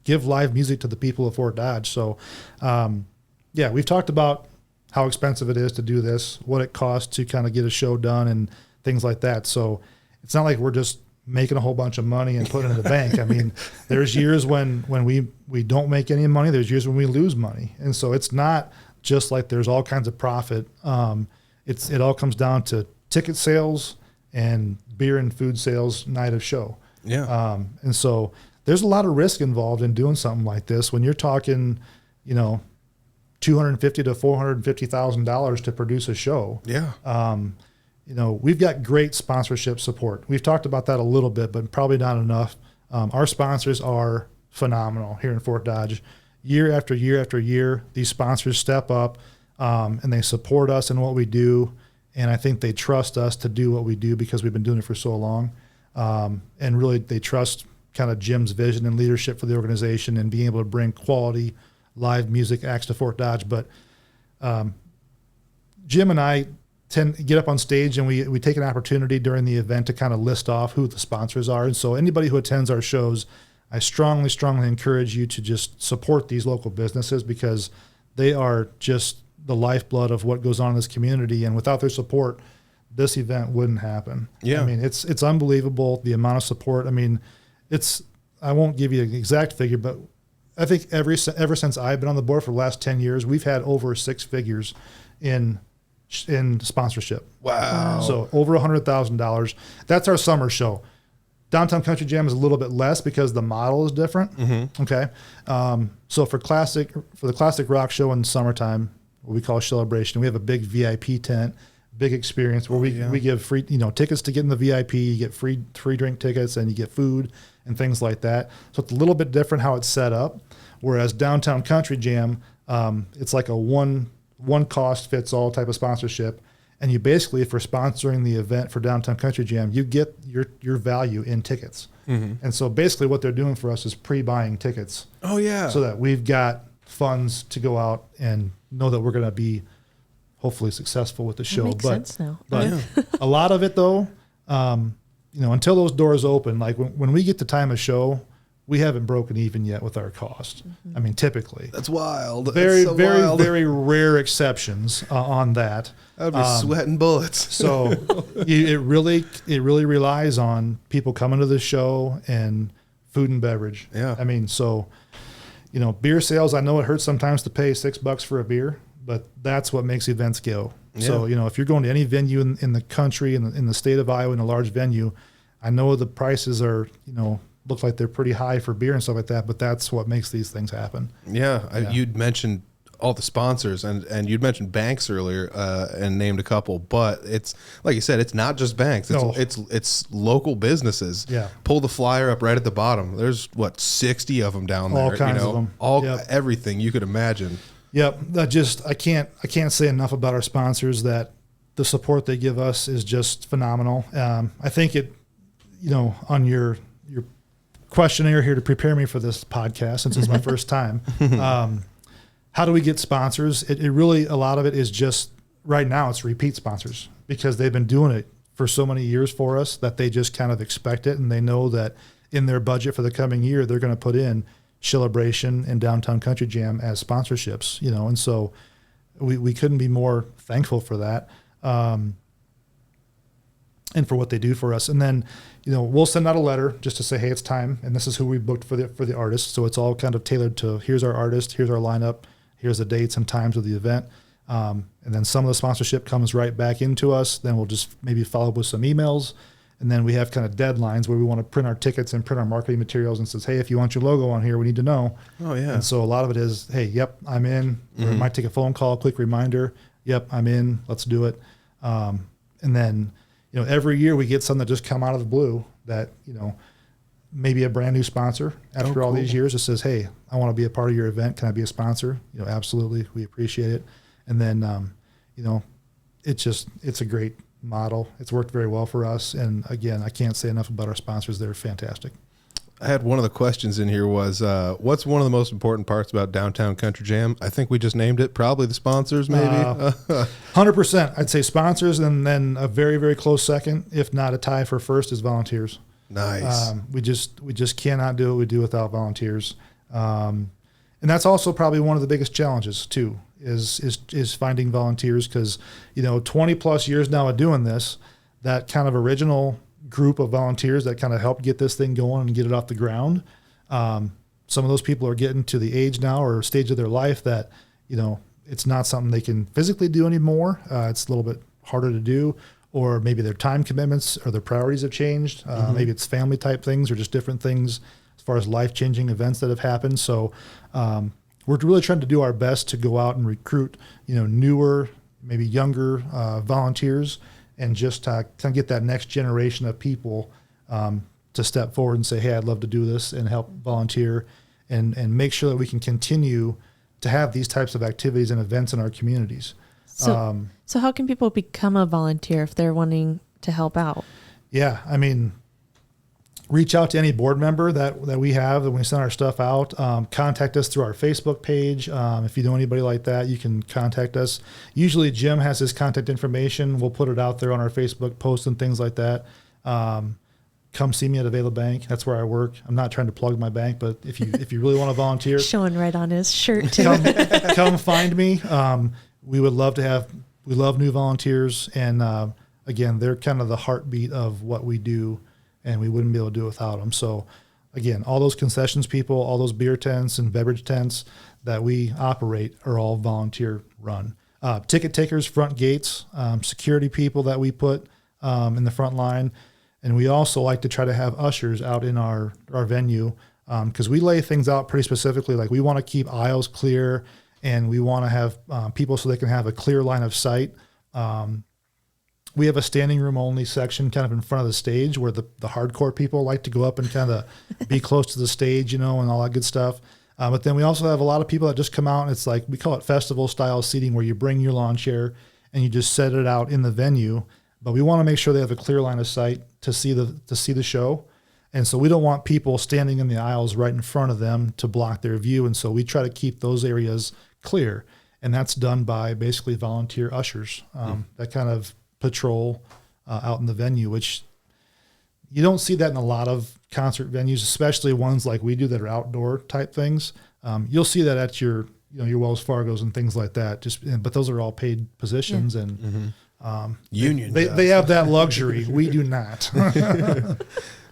give live music to the people of Fort Dodge. So, yeah, we've talked about how expensive it is to do this, what it costs to kind of get a show done and things like that. So it's not like we're just making a whole bunch of money and putting it in the bank. I mean, there's years when we don't make any money. There's years when we lose money. And so it's not just like there's all kinds of profit. It all comes down to ticket sales and beer and food sales night of show. Yeah. And so there's a lot of risk involved in doing something like this. When you're talking, $250,000 to $450,000 to produce a show. Yeah. We've got great sponsorship support. We've talked about that a little bit, but probably not enough. Our sponsors are phenomenal here in Fort Dodge. Year after year after year, these sponsors step up and they support us in what we do. And I think they trust us to do what we do because we've been doing it for so long. And really, they trust kind of Jim's vision and leadership for the organization and being able to bring quality live music acts to Fort Dodge. But Jim and I tend to get up on stage and we take an opportunity during the event to kind of list off who the sponsors are. And so anybody who attends our shows, I strongly, strongly encourage you to just support these local businesses because they are just the lifeblood of what goes on in this community. And without their support, this event wouldn't happen. Yeah. I mean, it's unbelievable, the amount of support. I mean, I won't give you an exact figure, but I think ever since I've been on the board for the last 10 years, we've had over 6 figures in sponsorship. Wow. So over $100,000. That's our summer show. Downtown Country Jam is a little bit less because the model is different. Mm-hmm. Okay. So for the classic rock show in summertime, what we call Shellabration, we have a big VIP tent, big experience where we give free, tickets to get in the VIP, you get free drink tickets and you get food and things like that. So it's a little bit different how it's set up. Whereas Downtown Country Jam, it's like a one cost fits all type of sponsorship. And you basically, if you're sponsoring the event for Downtown Country Jam, you get your value in tickets. Mm-hmm. And so basically what they're doing for us is pre-buying tickets. Oh, yeah. So that we've got funds to go out and know that we're going to be hopefully successful with the show. Makes sense now. But a lot of it though, until those doors open, like when we get to time of show, we haven't broken even yet with our cost. Mm-hmm. I mean, typically. That's wild. Very, That's so very, wild. very rare exceptions on that. I'd be sweating bullets. So it really relies on people coming to the show and food and beverage. Yeah. I mean, so, beer sales, I know it hurts sometimes to pay $6 for a beer, but that's what makes events go. Yeah. So, if you're going to any venue in the country, in the state of Iowa, in a large venue, I know the prices are, look like they're pretty high for beer and stuff like that, but that's what makes these things happen. Yeah. You'd mentioned all the sponsors and you'd mentioned banks earlier and named a couple, but it's like you said, it's not just banks. It's local businesses. Yeah. Pull the flyer up right at the bottom. There's 60 of them down there. All kinds of them. Everything you could imagine. Yep. I can't say enough about our sponsors that the support they give us is just phenomenal. I think it, on your questionnaire here to prepare me for this podcast, since it's my first time, how do we get sponsors? It really, a lot of it is just right now it's repeat sponsors because they've been doing it for so many years for us that they just kind of expect it. And they know that in their budget for the coming year, they're going to put in Shellabration and Downtown Country Jam as sponsorships, and so we couldn't be more thankful for that. And for what they do for us. And then, we'll send out a letter just to say, hey, it's time. And this is who we booked for the artist. So it's all kind of tailored to, here's our artist, here's our lineup, here's the dates and times of the event. And then some of the sponsorship comes right back into us. Then we'll just maybe follow up with some emails. And then we have kind of deadlines where we want to print our tickets and print our marketing materials and says, hey, if you want your logo on here, we need to know. Oh, yeah. And so a lot of it is, hey, yep, I'm in. Mm-hmm. Or it might take a phone call, quick reminder. Yep, I'm in. Let's do it. And then, every year we get some that just come out of the blue that, maybe a brand new sponsor after all these years that says, hey, I want to be a part of your event. Can I be a sponsor? Absolutely. We appreciate it. And then, it's a great model. It's worked very well for us. And again, I can't say enough about our sponsors. They're fantastic. I had one of the questions in here was, what's one of the most important parts about Downtown Country Jam? I think we just named it. Probably the sponsors, maybe. 100%. I'd say sponsors, and then a very, very close second, if not a tie for first, is volunteers. Nice. We just cannot do what we do without volunteers. And that's also probably one of the biggest challenges too, is finding volunteers because, 20 plus years now of doing this, that kind of original group of volunteers that kind of helped get this thing going and get it off the ground. Some of those people are getting to the age now or stage of their life that, it's not something they can physically do anymore. It's a little bit harder to do, or maybe their time commitments or their priorities have changed. Maybe it's family type things or just different things as far as life-changing events that have happened. So we're really trying to do our best to go out and recruit, newer, maybe younger volunteers, and just kind of get that next generation of people to step forward and say, hey, I'd love to do this and help volunteer and make sure that we can continue to have these types of activities and events in our communities. So how can people become a volunteer if they're wanting to help out? Yeah, reach out to any board member that we have when we send our stuff out. Contact us through our Facebook page. If you know anybody like that, you can contact us. Usually Jim has his contact information. We'll put it out there on our Facebook posts and things like that. Come see me at Avila Bank. That's where I work. I'm not trying to plug my bank, but if you really want to volunteer, showing right on his shirt too. come find me. We would love to we love new volunteers. And again, they're kind of the heartbeat of what we do, and we wouldn't be able to do it without them. So again, all those concessions people, all those beer tents and beverage tents that we operate are all volunteer run. Ticket takers, front gates, security people that we put in the front line. And we also like to try to have ushers out in our venue because we lay things out pretty specifically. Like we want to keep aisles clear, and we want to have people so they can have a clear line of sight. We have a standing room only section kind of in front of the stage where the hardcore people like to go up and kind of be close to the stage, and all that good stuff. But then we also have a lot of people that just come out, and it's like, we call it festival style seating, where you bring your lawn chair and you just set it out in the venue. But we want to make sure they have a clear line of sight to see the show. And so we don't want people standing in the aisles right in front of them to block their view. And so we try to keep those areas clear. And that's done by basically volunteer ushers that kind of patrol out in the venue, which you don't see that in a lot of concert venues, especially ones like we do that are outdoor type things. You'll see that at your Wells Fargo's and things like that. But those are all paid positions, and union. They have that luxury. We do not.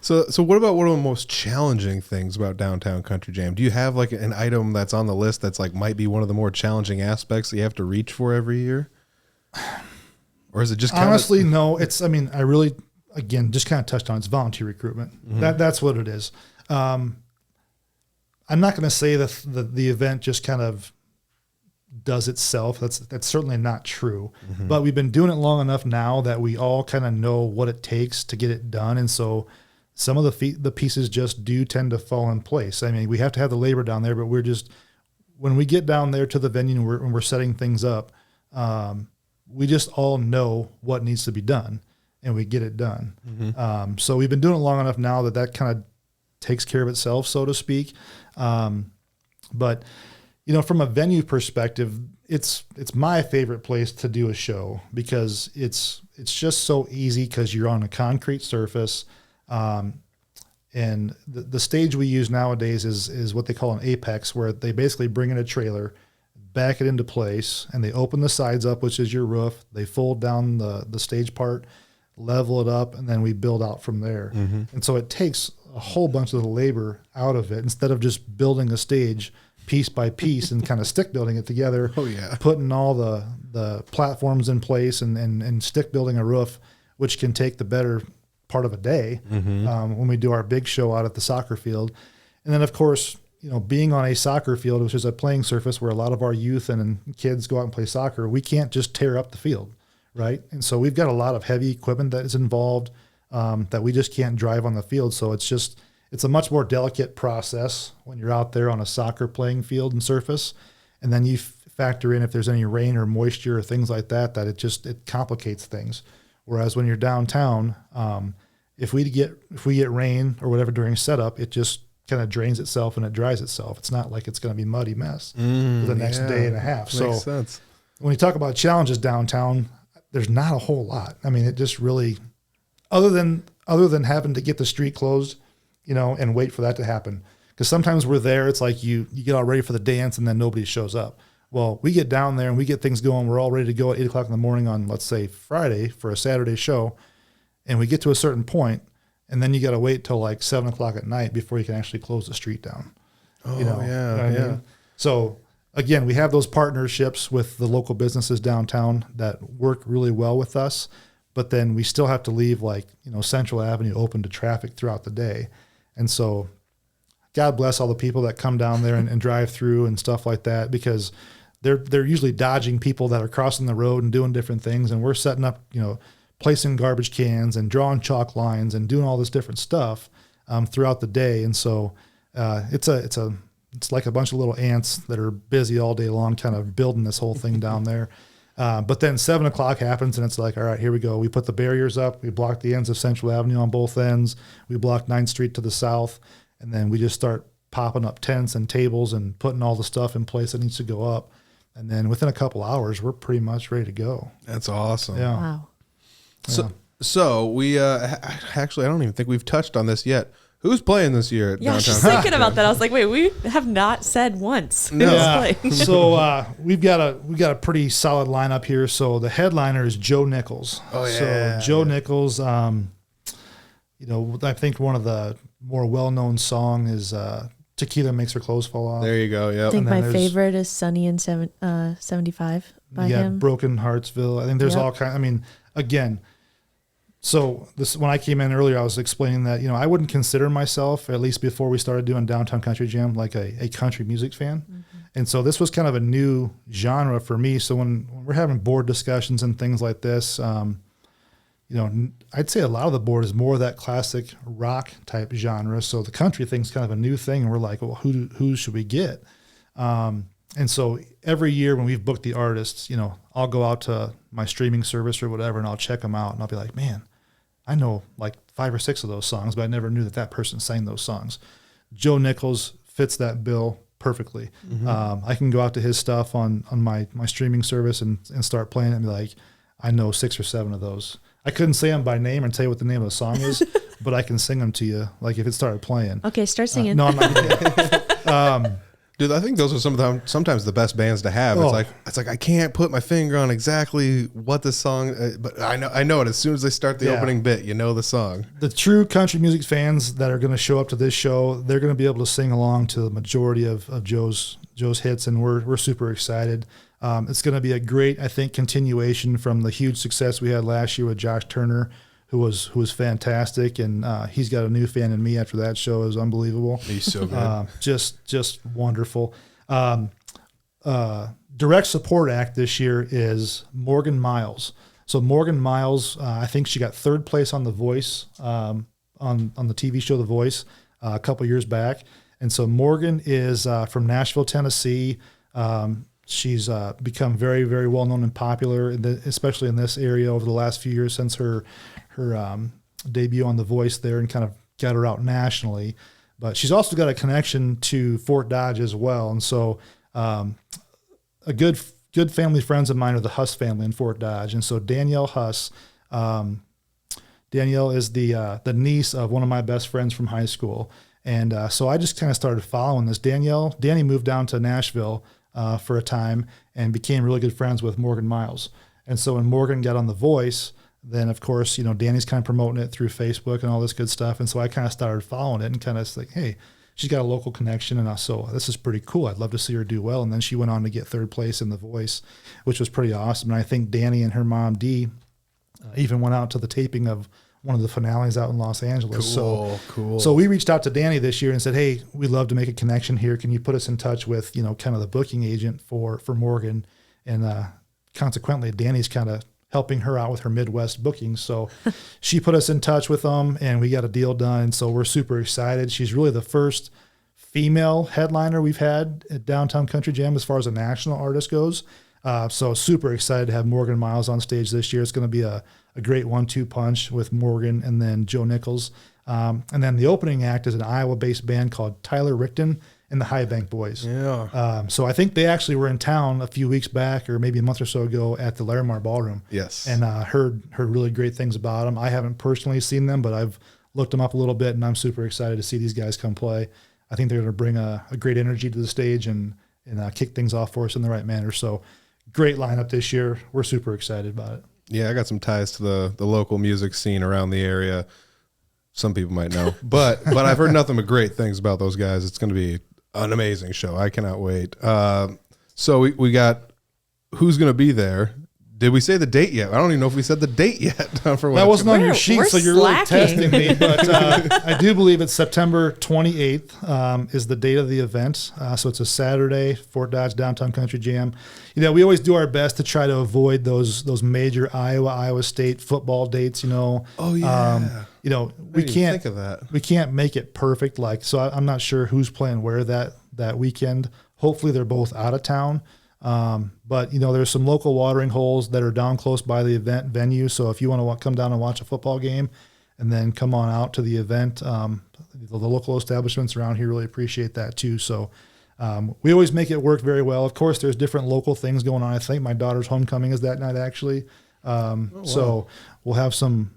So what about one of the most challenging things about Downtown Country Jam? Do you have like an item that's on the list that's like might be one of the more challenging aspects that you have to reach for every year? Or is it just honestly no? I really just kind of touched on it. It's volunteer recruitment. That's what it is. I'm not going to say that the event just kind of does itself. That's certainly not true. But we've been doing it long enough now that we all kind of know what it takes to get it done, and so some of the pieces just do tend to fall in place. We have to have the labor down there, but when we get down there to the venue and we're setting things up, we just all know what needs to be done, and we get it done. So we've been doing it long enough now that kind of takes care of itself, so to speak. But from a venue perspective, it's my favorite place to do a show because it's just so easy because you're on a concrete surface. And the stage we use nowadays is what they call an apex, where they basically bring in a trailer, back it into place, and they open the sides up, which is your roof. They fold down the stage part, level it up, and then we build out from there. And so it takes a whole bunch of the labor out of it instead of just building a stage piece by piece and kind of stick building it together. Putting all the platforms in place and stick building a roof, which can take the better part of a day when we do our big show out at the soccer field. And then of course, being on a soccer field, which is a playing surface where a lot of our youth and kids go out and play soccer, we can't just tear up the field, right? And so we've got a lot of heavy equipment that is involved that we just can't drive on the field. So it's a much more delicate process when you're out there on a soccer playing field and surface. And then you factor in if there's any rain or moisture or things like that it complicates things. Whereas when you're downtown, if we get rain or whatever during setup, it just kind of drains itself and it dries itself. It's not like it's going to be a muddy mess for the next day and a half. Makes sense. When you talk about challenges downtown, there's not a whole lot. It just really, other than having to get the street closed, and wait for that to happen. Because sometimes we're there, it's like you get all ready for the dance and then nobody shows up. Well, we get down there and we get things going. We're all ready to go at 8 o'clock in the morning on, let's say, Friday for a Saturday show. And we get to a certain point, and then you got to wait till like 7 o'clock at night before you can actually close the street down. Oh, You know what I yeah. mean? So again, we have those partnerships with the local businesses downtown that work really well with us, but then we still have to leave like, Central Avenue open to traffic throughout the day. And so God bless all the people that come down there and drive through and stuff like that, because they're usually dodging people that are crossing the road and doing different things. And we're setting up, placing garbage cans and drawing chalk lines and doing all this different stuff throughout the day. And so it's like a bunch of little ants that are busy all day long, kind of building this whole thing down there. But then 7 o'clock happens and it's like, all right, here we go. We put the barriers up. We block the ends of Central Avenue on both ends. We block 9th Street to the south. And then we just start popping up tents and tables and putting all the stuff in place that needs to go up. And then within a couple hours, we're pretty much ready to go. That's awesome. Yeah. Wow. So we actually, I don't even think we've touched on this yet. Who's playing this year at Yeah, I was Downtown? just thinking about that. I was like, wait, we have not said once. No. Who's Yeah. playing. So we've got a pretty solid lineup here. So the headliner is Joe Nichols. Oh, yeah. So Joe Nichols, I think one of the more well-known song is Tequila Makes Her Clothes Fall Off. There you go. I Yep. think And then my there's- favorite is Sunny in 75 by him. Broken Heartsville. I think there's Yep. all kind. I mean, again, so this when I came in earlier, I was explaining that I wouldn't consider myself, at least before we started doing Downtown Country Jam, like a country music fan. Mm-hmm. And so this was kind of a new genre for me. So when we're having board discussions and things like this, I'd say a lot of the board is more of that classic rock type genre. So the country thing's kind of a new thing, and we're like, well, who should we get? And so every year when we've booked the artists, I'll go out to my streaming service or whatever, and I'll check them out, and I'll be like, man, I know like 5 or 6 of those songs, but I never knew that person sang those songs. Joe Nichols fits that bill perfectly. I can go out to his stuff on my streaming service and start playing it and be like, I know 6 or 7 of those. I couldn't say them by name and tell you what the name of the song is, but I can sing them to you, like if it started playing. Okay, start singing. No, I'm not. Dude, I think those are sometimes the best bands to have. Oh. It's like I can't put my finger on exactly what the song, but I know it as soon as they start the Yeah. opening bit. You know the song. The true country music fans that are going to show up to this show, they're going to be able to sing along to the majority of Joe's hits, and we're super excited. It's going to be a great, I think, continuation from the huge success we had last year with Josh Turner, who was fantastic, and he's got a new fan in me after that show. It was unbelievable. He's so good. Just wonderful. Direct support act this year is Morgan Miles. So Morgan Miles, I think she got 3rd place on The Voice, on the TV show The Voice, a couple years back. And so Morgan is from Nashville, Tennessee. She's become very, very well known and popular, especially in this area over the last few years since her debut on The Voice there, and kind of got her out nationally. But she's also got a connection to Fort Dodge as well. And so a good family friends of mine are the Huss family in Fort Dodge. And so Danielle Huss, Danielle is the niece of one of my best friends from high school. And so I just kind of started following this. Danny moved down to Nashville for a time and became really good friends with Morgan Miles. And so when Morgan got on The Voice, then of course, Danny's kind of promoting it through Facebook and all this good stuff. And so I kind of started following it and kind of like, hey, she's got a local connection. And so this is pretty cool. I'd love to see her do well. And then she went on to get 3rd place in The Voice, which was pretty awesome. And I think Danny and her mom, Dee, even went out to the taping of one of the finales out in Los Angeles. Cool. So we reached out to Danny this year and said, hey, we'd love to make a connection here. Can you put us in touch with, kind of the booking agent for Morgan? And consequently, Danny's kind of helping her out with her Midwest bookings. So she put us in touch with them and we got a deal done. So we're super excited. She's really the first female headliner we've had at Downtown Country Jam as far as a national artist goes. So super excited to have Morgan Miles on stage this year. It's going to be a great 1-2 punch with Morgan and then Joe Nichols. And then the opening act is an Iowa-based band called Tyler Rickton and the High Bank Boys. Yeah. So I think they actually were in town a few weeks back or maybe a month or so ago at the Larimar Ballroom. Yes. And heard really great things about them. I haven't personally seen them, but I've looked them up a little bit, and I'm super excited to see these guys come play. I think they're going to bring a great energy to the stage and kick things off for us in the right manner. So great lineup this year. We're super excited about it. Yeah, I got some ties to the local music scene around the area. Some people might know, but I've heard nothing but great things about those guys. It's going to be an amazing show. I cannot wait. So we got who's going to be there. Did we say the date yet? I don't even know if we said the date yet. For that wasn't on your sheet, so you're slacking. really testing me. But I do believe it's September 28th is the date of the event. So it's a Saturday, Fort Dodge Downtown Country Jam. We always do our best to try to avoid those major Iowa State football dates. Oh yeah. We can't think of that. We can't make it perfect. So I'm not sure who's playing where that weekend. Hopefully they're both out of town. But there's some local watering holes that are down close by the event venue. So if you want to come down and watch a football game and then come on out to the event, the local establishments around here really appreciate that too. So, we always make it work very well. Of course, there's different local things going on. I think my daughter's homecoming is that night actually. So we'll have some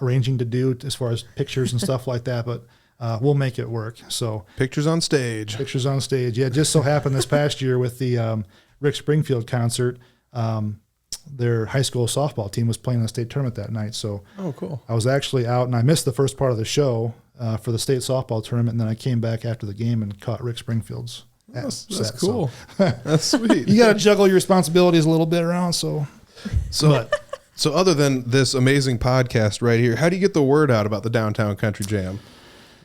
arranging to do as far as pictures and stuff like that, but we'll make it work. So Pictures on stage. Yeah. It just so happened this past year with the Rick Springfield concert, their high school softball team was playing in the state tournament that night. So Cool. I was actually out and I missed the first part of the show for the state softball tournament. And then I came back after the game and caught Rick Springfield's. That's set. cool. That's sweet. You got to juggle your responsibilities a little bit around. So other than this amazing podcast right here, how do you get the word out about the Downtown Country Jam?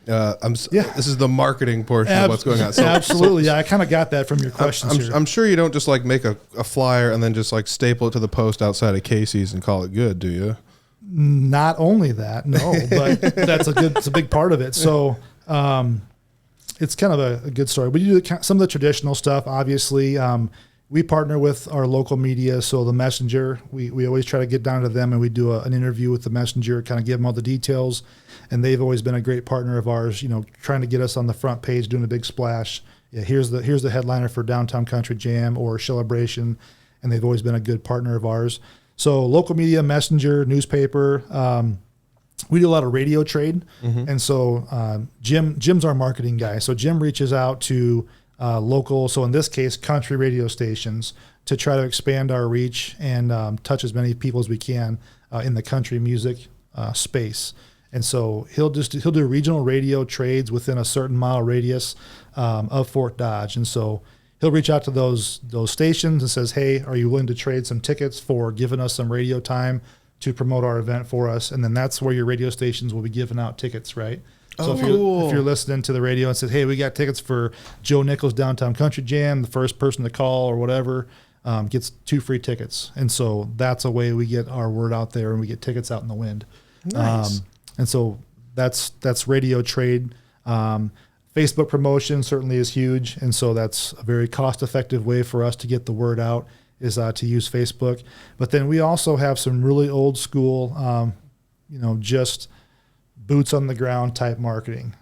This is the marketing portion of what's going on. So, absolutely. I kind of got that from your questions here. I'm sure you don't just make a flyer and then just staple it to the post outside of Casey's and call it good, do you? Not only that, no, but it's a big part of it. So, it's kind of a good story. We do some of the traditional stuff, obviously. We partner with our local media, so the Messenger, we always try to get down to them and we do an interview with the Messenger, kind of give them all the details. And they've always been a great partner of ours, trying to get us on the front page, doing a big splash. Yeah, here's the headliner for Downtown Country Jam or Shellabration, and they've always been a good partner of ours. So local media, Messenger, newspaper, we do a lot of radio trade. Mm-hmm. And so Jim's our marketing guy. So Jim reaches out to local, so in this case, country radio stations to try to expand our reach and touch as many people as we can in the country music space. And so he'll do regional radio trades within a certain mile radius of Fort Dodge. And so he'll reach out to those stations and says, hey, are you willing to trade some tickets for giving us some radio time to promote our event for us? And then that's where your radio stations will be giving out tickets, right? So if you're listening to the radio and says, hey, we got tickets for Joe Nichols Downtown Country Jam, the first person to call or whatever gets 2 free tickets. And so that's a way we get our word out there and we get tickets out in the wind. Nice. And so that's radio trade. Facebook promotion certainly is huge. And so that's a very cost-effective way for us to get the word out is to use Facebook. But then we also have some really old school, just boots on the ground type marketing.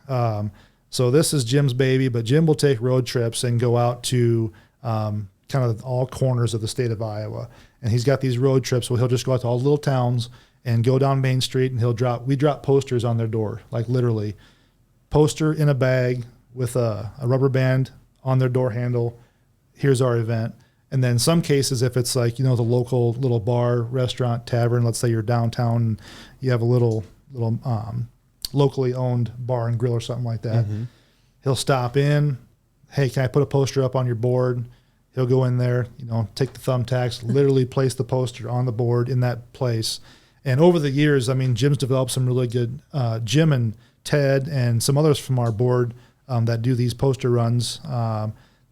So this is Jim's baby, but Jim will take road trips and go out to kind of all corners of the state of Iowa. And he's got these road trips where he'll just go out to all the little towns and go down Main Street, and we drop posters on their door, like literally poster in a bag with a rubber band on their door handle. Here's our event. And then some cases, if it's the local little bar, restaurant, tavern, let's say you're downtown and you have a little locally owned bar and grill or something like that. Mm-hmm. He'll stop in. Hey, can I put a poster up on your board? He'll go in there, take the thumbtacks, literally place the poster on the board in that place. And over the years, Jim's developed some really good, Jim and Ted and some others from our board that do these poster runs.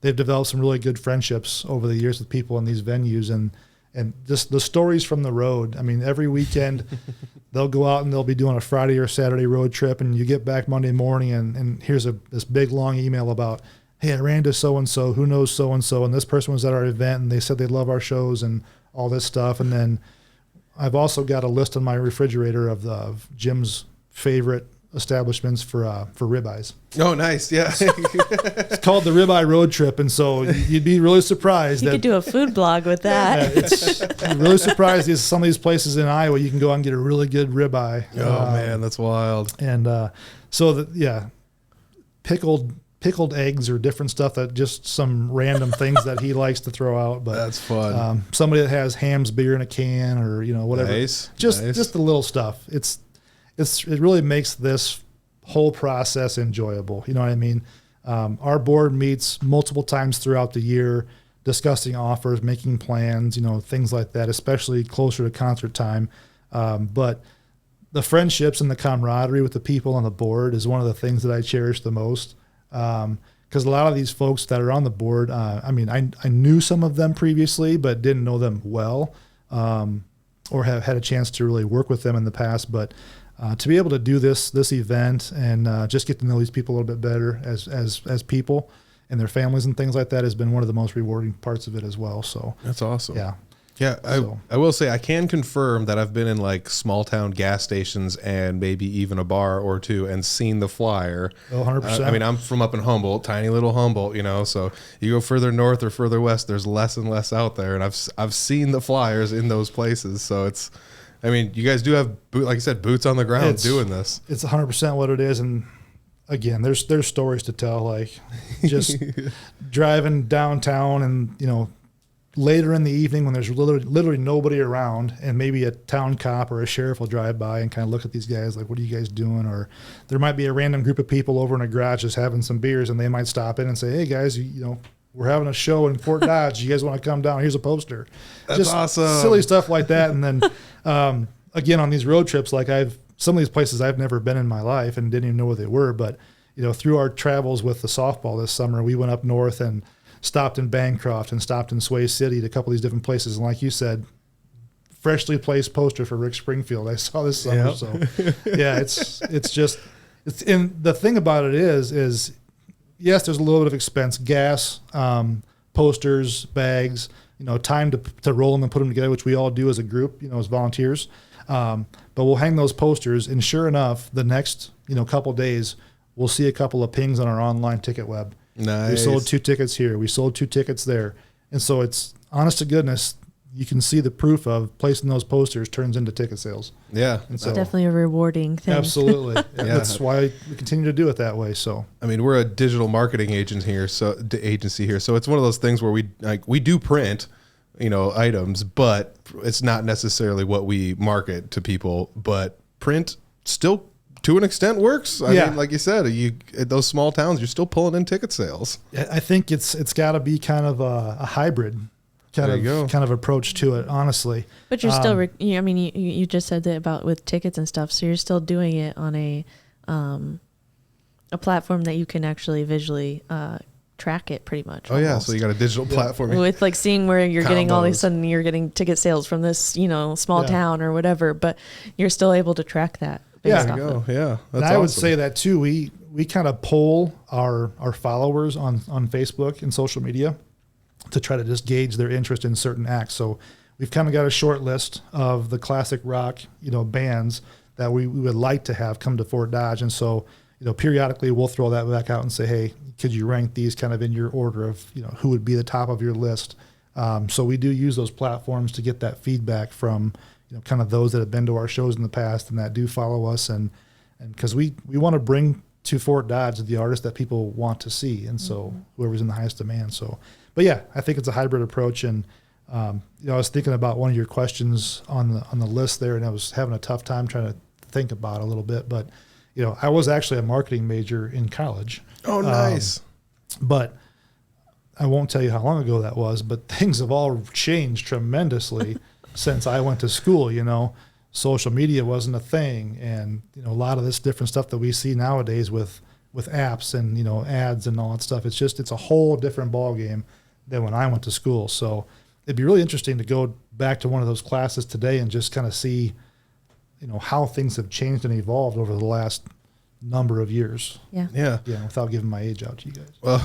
They've developed some really good friendships over the years with people in these venues and just the stories from the road. Every weekend they'll go out and they'll be doing a Friday or Saturday road trip, and you get back Monday morning and here's this big long email about, hey, I ran into so-and-so, who knows so-and-so, and this person was at our event and they said they love our shows and all this stuff. And then I've also got a list on my refrigerator of Jim's favorite establishments for ribeyes. Oh, nice. Yeah. It's called the Ribeye Road Trip. And so you'd be really surprised. You could do a food blog with that. You're really surprised at some of these places in Iowa, you can go out and get a really good ribeye. Oh, man, that's wild. And pickled pickled eggs or different stuff, that just some random things that he likes to throw out. But that's fun. Somebody that has Ham's beer in a can, or whatever. Nice. Just nice. just the little stuff. It really makes this whole process enjoyable. You know what I mean? Our board meets multiple times throughout the year, discussing offers, making plans, things like that, especially closer to concert time. But the friendships and the camaraderie with the people on the board is one of the things that I cherish the most. Because a lot of these folks that are on the board, I knew some of them previously, but didn't know them well, or have had a chance to really work with them in the past. But to be able to do this event and just get to know these people a little bit better as people and their families and things like that has been one of the most rewarding parts of it as well. So that's awesome. Yeah. Yeah, I will say I can confirm that I've been in like small town gas stations and maybe even a bar or two and seen the flyer. 100%. I'm from up in Humboldt, tiny little Humboldt, so you go further north or further west, there's less and less out there, and I've seen the flyers in those places. So you guys do have, like I said, boots on the ground doing this. It's 100% what it is, and again, there's stories to tell, like just driving downtown and later in the evening when there's literally nobody around, and maybe a town cop or a sheriff will drive by and kind of look at these guys like, what are you guys doing? Or there might be a random group of people over in a garage just having some beers, and they might stop in and say, hey guys, we're having a show in Fort Dodge. You guys want to come down? Here's a poster. That's just awesome. Silly stuff like that. And then again, on these road trips, like some of these places I've never been in my life and didn't even know where they were. But through our travels with the softball this summer, we went up north and stopped in Bancroft and stopped in Sway City, to a couple of these different places. And like you said, freshly placed poster for Rick Springfield I saw this summer. Yep. So yeah, it's and the thing about it is yes, there's a little bit of expense, gas, posters, bags, time to roll them and put them together, which we all do as a group, as volunteers. But we'll hang those posters, and sure enough, the next, couple days, we'll see a couple of pings on our online ticket web. Nice. We sold 2 tickets here. We sold 2 tickets there. And so it's, honest to goodness, you can see the proof of placing those posters turns into ticket sales. Yeah. It's definitely a rewarding thing. Absolutely. Yeah. That's why we continue to do it that way. So, we're a digital marketing agency here. So it's one of those things where we do print, items, but it's not necessarily what we market to people, but print still to an extent works. I mean, like you said, at those small towns, you're still pulling in ticket sales. I think it's got to be kind of a hybrid kind of approach to it, honestly. But you're still, you just said that about with tickets and stuff. So you're still doing it on a platform that you can actually visually track it pretty much. Oh yeah, so you got a digital platform with like seeing where you're getting all of a sudden you're getting ticket sales from this small town or whatever, but you're still able to track that. There you go. Yeah, that's awesome. I would say that too. We kind of poll our followers on Facebook and social media to try to just gauge their interest in certain acts. So we've kind of got a short list of the classic rock bands that we would like to have come to Fort Dodge, and so periodically we'll throw that back out and say, hey, could you rank these kind of in your order of who would be the top of your list? So we do use those platforms to get that feedback from kind of those that have been to our shows in the past and that do follow us, and because we want to bring to Fort Dodge the artists that people want to see, and so whoever's in the highest demand. So, but yeah, I think it's a hybrid approach, and I was thinking about one of your questions on the list there, and I was having a tough time trying to think about it a little bit, but I was actually a marketing major in college. Oh, nice. But I won't tell you how long ago that was, but things have all changed tremendously since I went to school. Social media wasn't a thing, and a lot of this different stuff that we see nowadays with apps and ads and all that stuff. It's a whole different ball game than when I went to school. So it'd be really interesting to go back to one of those classes today and just kind of see how things have changed and evolved over the last number of years. Yeah. Without giving my age out to you guys. Well,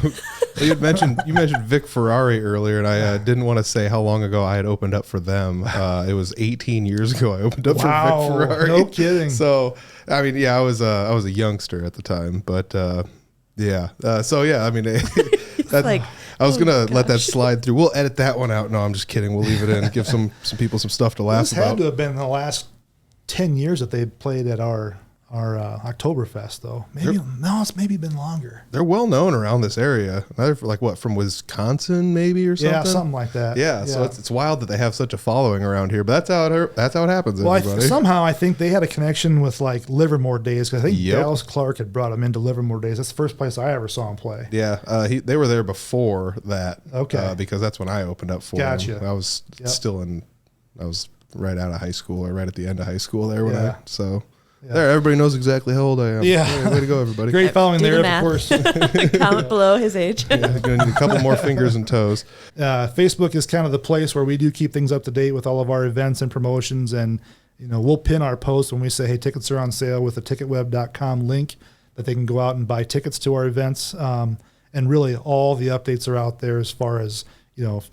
you mentioned Vic Ferrari earlier, and I didn't want to say how long ago I had opened up for them. It was 18 years ago I opened up for Vic Ferrari. No kidding. So I was a youngster at the time, but I was gonna let that slide through. We'll edit that one out. No, I'm just kidding. We'll leave it in. Give some people some stuff to laugh about. This had to have been the last 10 years that they played at our Oktoberfest though. It's maybe been longer. They're well known around this area. They're like what, from Wisconsin maybe or something? Yeah, something like that. Yeah, so it's wild that they have such a following around here. But that's how it happens. Well, everybody. somehow I think they had a connection with like Livermore Days, because I think Dallas Clark had brought him into Livermore Days. That's the first place I ever saw him play. Yeah, they were there before that. Okay, because that's when I opened up for Gotcha. them. I was I was right out of high school, or right at the end of high school there when there, everybody knows exactly how old I am. Yeah. Way to go, everybody. Great following Do there, the of course. Comment below his age. Gonna need a couple more fingers and toes. Facebook is kind of the place where we do keep things up to date with all of our events and promotions. And, we'll pin our posts when we say, hey, tickets are on sale, with a ticketweb.com link that they can go out and buy tickets to our events. And really all the updates are out there as far as,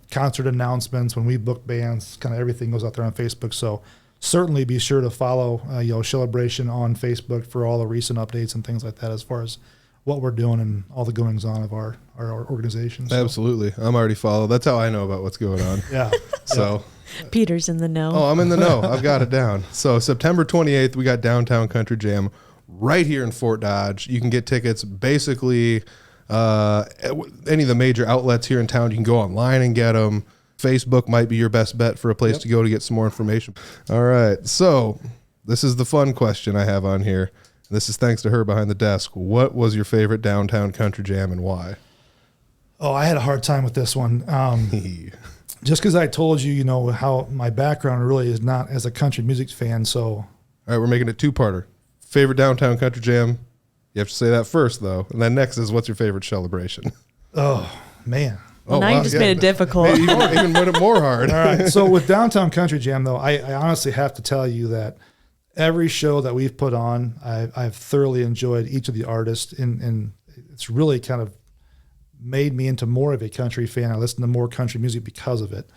concert announcements, when we book bands, kind of everything goes out there on Facebook. So certainly be sure to follow, Shellabration on Facebook for all the recent updates and things like that, as far as what we're doing and all the goings on of our organization. So. Absolutely. I'm already followed. That's how I know about what's going on. Yeah. So Peter's in the know. Oh, I'm in the know. I've got it down. So September 28th, we got Downtown Country Jam right here in Fort Dodge. You can get tickets basically any of the major outlets here in town. You can go online and get them. Facebook might be your best bet for a place to go to get some more information. All right. So this is the fun question I have on here. This is thanks to her behind the desk. What was your favorite Downtown Country Jam and why? Oh, I had a hard time with this one. Just because I told you, how my background really is not as a country music fan. So, all right, we're making it two-parter. Favorite Downtown Country Jam. You have to say that first, though. And then next is, what's your favorite Shellabration? Oh, man. Well, now you just made it difficult. Even made it more hard. All right. So with Downtown Country Jam, though, I honestly have to tell you that every show that we've put on, I've thoroughly enjoyed each of the artists, and it's really kind of made me into more of a country fan. I listen to more country music because of it.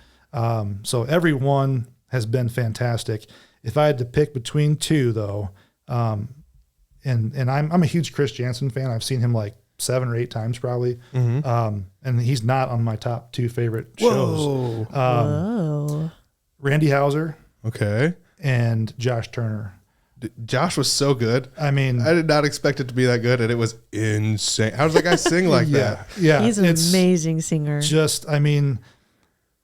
So every one has been fantastic. If I had to pick between two, though, and I'm a huge Chris Jansen fan. I've seen him like 7 or 8 times probably. Mm-hmm. And he's not on my top 2 favorite shows. Whoa. Randy Houser. Okay. And Josh Turner. Josh was so good. I mean, I did not expect it to be that good, and it was insane. How does that guy sing like that? Yeah. He's an amazing singer.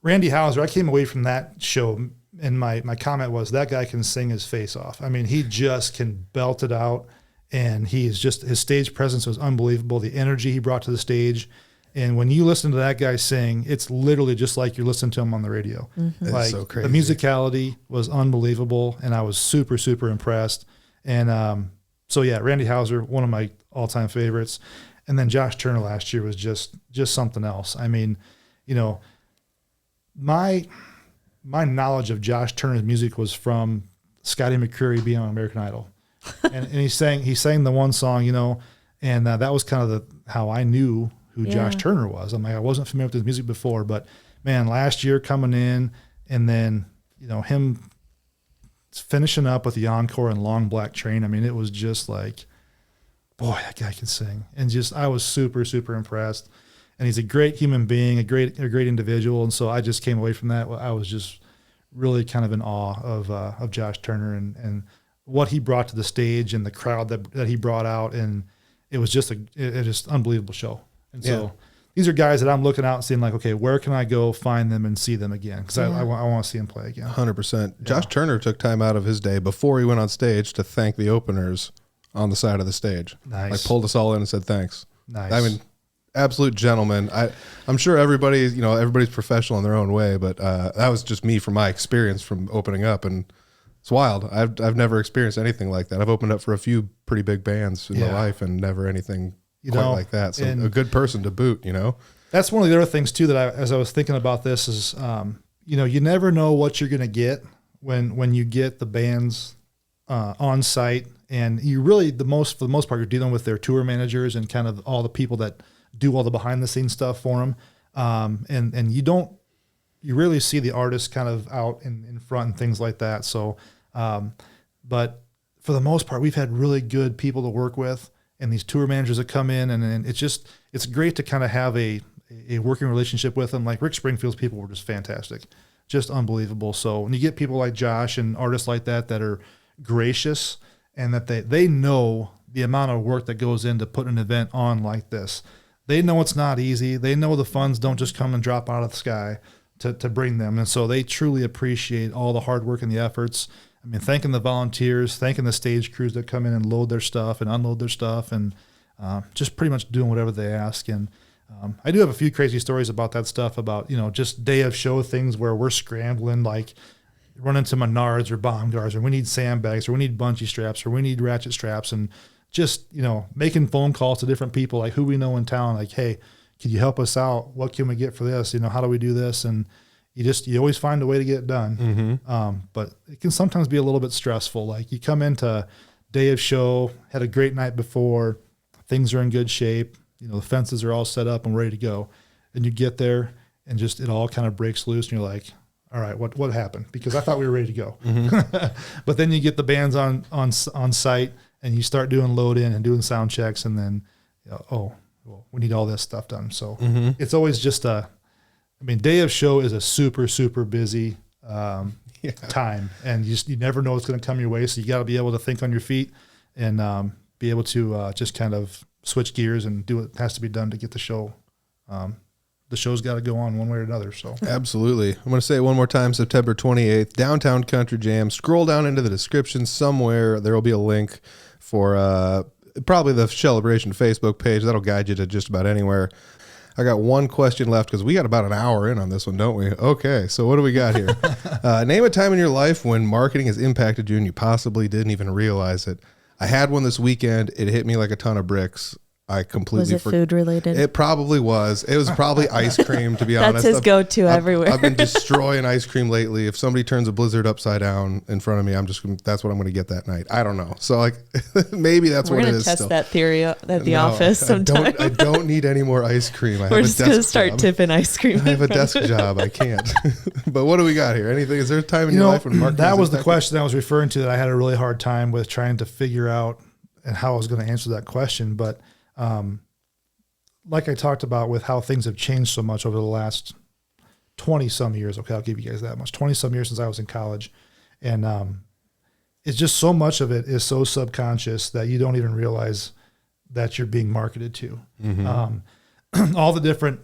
Randy Houser, I came away from that show, and my comment was, that guy can sing his face off. I mean, he just can belt it out, and his stage presence was unbelievable. The energy he brought to the stage. And when you listen to that guy sing, it's literally just like you're listening to him on the radio. Mm-hmm. Like, so crazy. The musicality was unbelievable, and I was super, super impressed. And Randy Houser, one of my all-time favorites. And then Josh Turner last year was just something else. I mean, my knowledge of Josh Turner's music was from Scotty McCreery being on American Idol. and he sang the one song, and that was kind of how I knew who Josh Turner was. I'm like, I wasn't familiar with his music before, but man, last year coming in, and then, him finishing up with the encore and Long Black Train. I mean, it was just like, boy, that guy can sing. And I was super, super impressed. And he's a great human being, a great individual. And so I just came away from that. I was just really kind of in awe of Josh Turner and what he brought to the stage and the crowd that he brought out. And it was just just unbelievable show. And so these are guys that I'm looking out and seeing like, okay, where can I go find them and see them again? Because I want to see them play again. 100%. Josh Turner took time out of his day before he went on stage to thank the openers on the side of the stage. Nice. Like pulled us all in and said thanks. Nice. I mean, absolute gentleman. I'm sure everybody's professional in their own way, but that was just me from my experience from opening up, and it's wild. I've never experienced anything like that. I've opened up for a few pretty big bands in my life and never anything quite like that. So a good person to boot, That's one of the other things too that as I was thinking about this is, you never know what you're going to get when you get the bands on site, and you really for the most part you're dealing with their tour managers and kind of all the people that do all the behind the scenes stuff for them, and you rarely see the artists kind of out in front and things like that. So, but for the most part, we've had really good people to work with. And these tour managers that come in, and it's great to kind of have a working relationship with them. Like Rick Springfield's people were just fantastic, just unbelievable. So when you get people like Josh and artists like that are gracious and that they know the amount of work that goes into putting an event on like this. They know it's not easy. They know the funds don't just come and drop out of the sky to bring them. And so they truly appreciate all the hard work and the efforts. I mean, thanking the volunteers, thanking the stage crews that come in and load their stuff and unload their stuff, and just pretty much doing whatever they ask. And I do have a few crazy stories about that stuff, about, just day of show things where we're scrambling, like run into Menards or bomb guards, or we need sandbags, or we need bungee straps, or we need ratchet straps, and just, making phone calls to different people, like who we know in town, like, hey, could you help us out? What can we get for this? How do we do this? And you always find a way to get it done. Mm-hmm. But it can sometimes be a little bit stressful. Like you come into day of show, had a great night before, things are in good shape, the fences are all set up and ready to go. And you get there and just, it all kind of breaks loose and you're like, all right, what happened? Because I thought we were ready to go. Mm-hmm. But then you get the bands on site and you start doing load in and doing sound checks, and then, well, we need all this stuff done. So it's always just day of show is a super, super busy time, and you never know what's going to come your way. So you got to be able to think on your feet and be able to just kind of switch gears and do what has to be done to get the show. The show's got to go on one way or another. So absolutely. I'm going to say it one more time, September 28th, Downtown Country Jam. Scroll down into the description somewhere. There will be a link for probably the Shellabration Facebook page. That'll guide you to just about anywhere. I got one question left because we got about an hour in on this one, don't we? Okay, so what do we got here? Name a time in your life when marketing has impacted you and you possibly didn't even realize it. I had one this weekend. It hit me like a ton of bricks. I completely Was it food related? It probably was. It was probably ice cream, to be honest. That's his go-to everywhere. I've been destroying ice cream lately. If somebody turns a Blizzard upside down in front of me, that's what I'm going to get that night. I don't know. So maybe that's what it is. We're going to test that theory at the office sometime. I don't need any more ice cream. We're just going to start tipping ice cream. I have a desk job. I can't. But what do we got here? Anything? Is there a time in your life when marketing? That was the question I was referring to, that I had a really hard time with trying to figure out and how I was going to answer that question. But like I talked about with how things have changed so much over the last 20 some years. Okay, I'll give you guys that much. 20 some years since I was in college. And it's just so much of it is so subconscious that you don't even realize that you're being marketed to. Mm-hmm. All the different,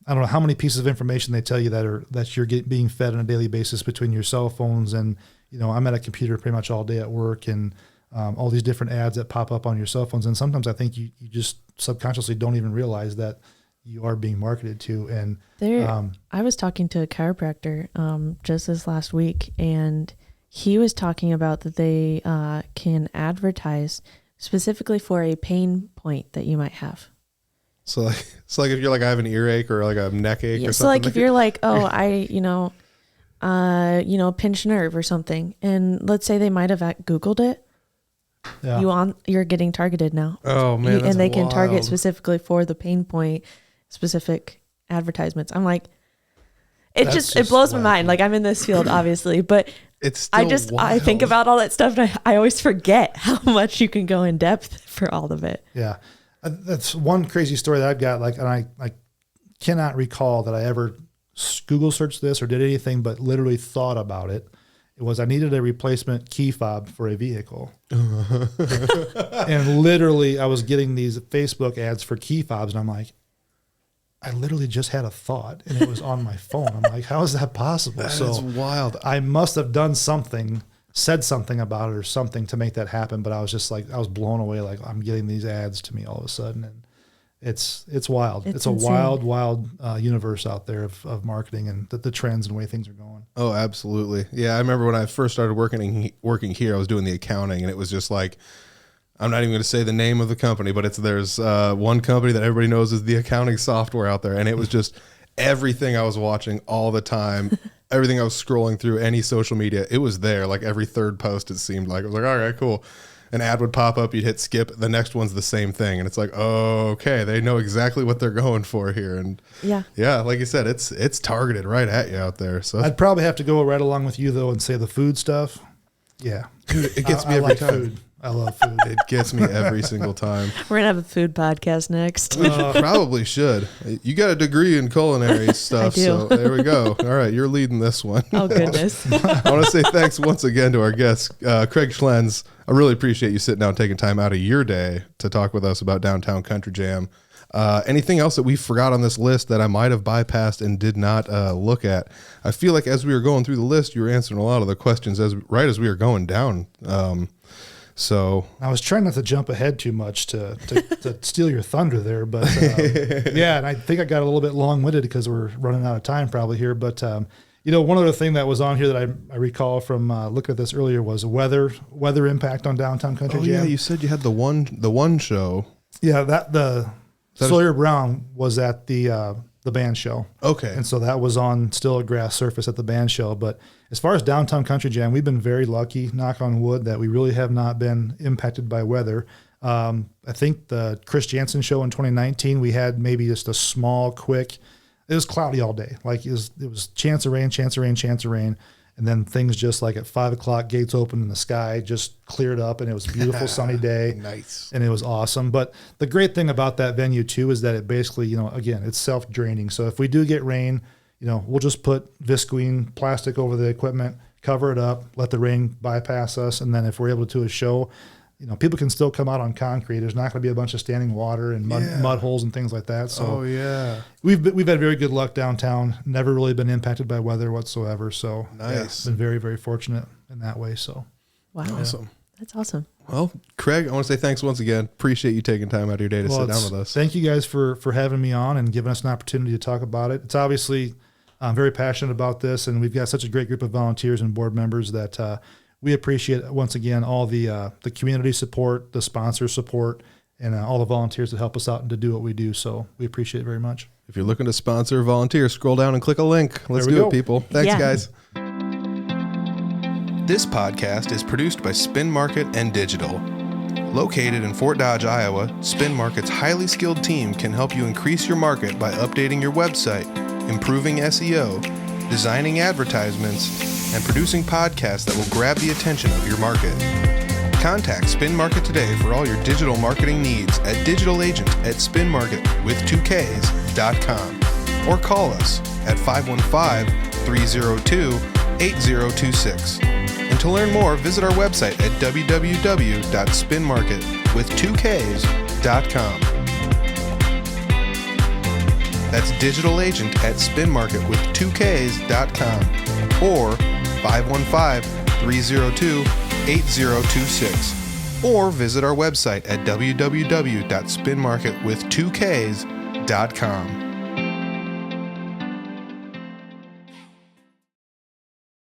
I don't know how many pieces of information they tell you that you're being fed on a daily basis between your cell phones and, I'm at a computer pretty much all day at work, and all these different ads that pop up on your cell phones. And sometimes I think you just subconsciously don't even realize that you are being marketed to. And I was talking to a chiropractor just this last week, and he was talking about that they can advertise specifically for a pain point that you might have. So like if you're like, I have an earache or like a neck ache or something. So like if you're like, I pinched nerve or something, and let's say they might have Googled it. Yeah. You're getting targeted now. Oh man, and they can target specifically for the pain point specific advertisements. I'm like, it blows my mind. Like, I'm in this field obviously, but it's still I think about all that stuff, and I always forget how much you can go in depth for all of it. Yeah. That's one crazy story that I've got. Like, and I cannot recall that I ever Google searched this or did anything, but literally thought about it. It was, I needed a replacement key fob for a vehicle. And literally I was getting these Facebook ads for key fobs, and I'm like, I literally just had a thought and it was on my phone. I'm like, how is that possible? That's wild. I must have done something, said something about it or something to make that happen. But I was just like, I was blown away. Like, I'm getting these ads to me all of a sudden. And it's wild. It's a insane. wild universe out there of marketing and the trends and the way things are going. Oh, absolutely. Yeah. I remember when I first started working here, I was doing the accounting, and it was just like, I'm not even going to say the name of the company, but there's one company that everybody knows is the accounting software out there. And it was just everything I was watching all the time, everything I was scrolling through, any social media, it was there. Like every third post, it seemed like. I was like, all right, cool. An ad would pop up, you'd hit skip, the next one's the same thing. And it's like, oh, okay, they know exactly what they're going for here. And yeah, like you said, it's targeted right at you out there. So I'd probably have to go right along with you though and say the food stuff. Yeah. Dude, it gets me every time. Food. I love food. It gets me every single time. We're gonna have a food podcast next. We probably should. You got a degree in culinary stuff, I do. so there we go. All right, you're leading this one. Oh goodness. I want to say thanks once again to our guest, Craig Schlienz. I really appreciate you sitting down, taking time out of your day to talk with us about Downtown Country Jam. Anything else that we forgot on this list that I might have bypassed and did not look at? I feel like as we were going through the list, you were answering a lot of the questions right as we were going down. So I was trying not to jump ahead too much to steal your thunder there, but yeah, and I think I got a little bit long-winded because we're running out of time probably here. But one other thing that was on here that I recall from looking at this earlier was weather impact on Downtown Country Jam. Yeah, you said you had the one show. Yeah, the Sawyer Brown was at the band show. Okay. And so that was on still a grass surface at the band show. But as far as Downtown Country Jam, we've been very lucky, knock on wood, that we really have not been impacted by weather. I think the Chris Jansen show in 2019, we had maybe just a small, quick, it was cloudy all day. Like it was chance of rain, chance of rain, chance of rain. And then things just like at 5 o'clock, gates opened and the sky just cleared up and it was a beautiful sunny day. Nice. And it was awesome. But the great thing about that venue too is that it basically, again, it's self-draining. So if we do get rain, we'll just put visqueen plastic over the equipment, cover it up, let the rain bypass us. And then if we're able to do a show, people can still come out on concrete. There's not going to be a bunch of standing water and mud holes and things like that. So we've had very good luck downtown. Never really been impacted by weather whatsoever. So nice. Been very, very fortunate in that way. So Wow. Awesome. That's awesome. Well, Craig, I want to say thanks once again. Appreciate you taking time out of your day to sit down with us. Thank you guys for having me on and giving us an opportunity to talk about it. It's obviously, I'm very passionate about this, and we've got such a great group of volunteers and board members that we appreciate, once again, all the community support, the sponsor support, and all the volunteers that help us out and to do what we do. So we appreciate it very much. If you're looking to sponsor or volunteer, scroll down and click a link. Let's do it, people. Thanks, guys. This podcast is produced by Spin Market and Digital. Located in Fort Dodge, Iowa, Spin Market's highly skilled team can help you increase your market by updating your website, improving SEO, designing advertisements, and producing podcasts that will grab the attention of your market. Contact Spin Market today for all your digital marketing needs at digitalagent@spinmarket.com or call us at 515-302-8026. And to learn more, visit our website at www.spinmarket.com. That's digitalagent@spinmarket.com or 515-302-8026. Or visit our website at www.spinmarket.com.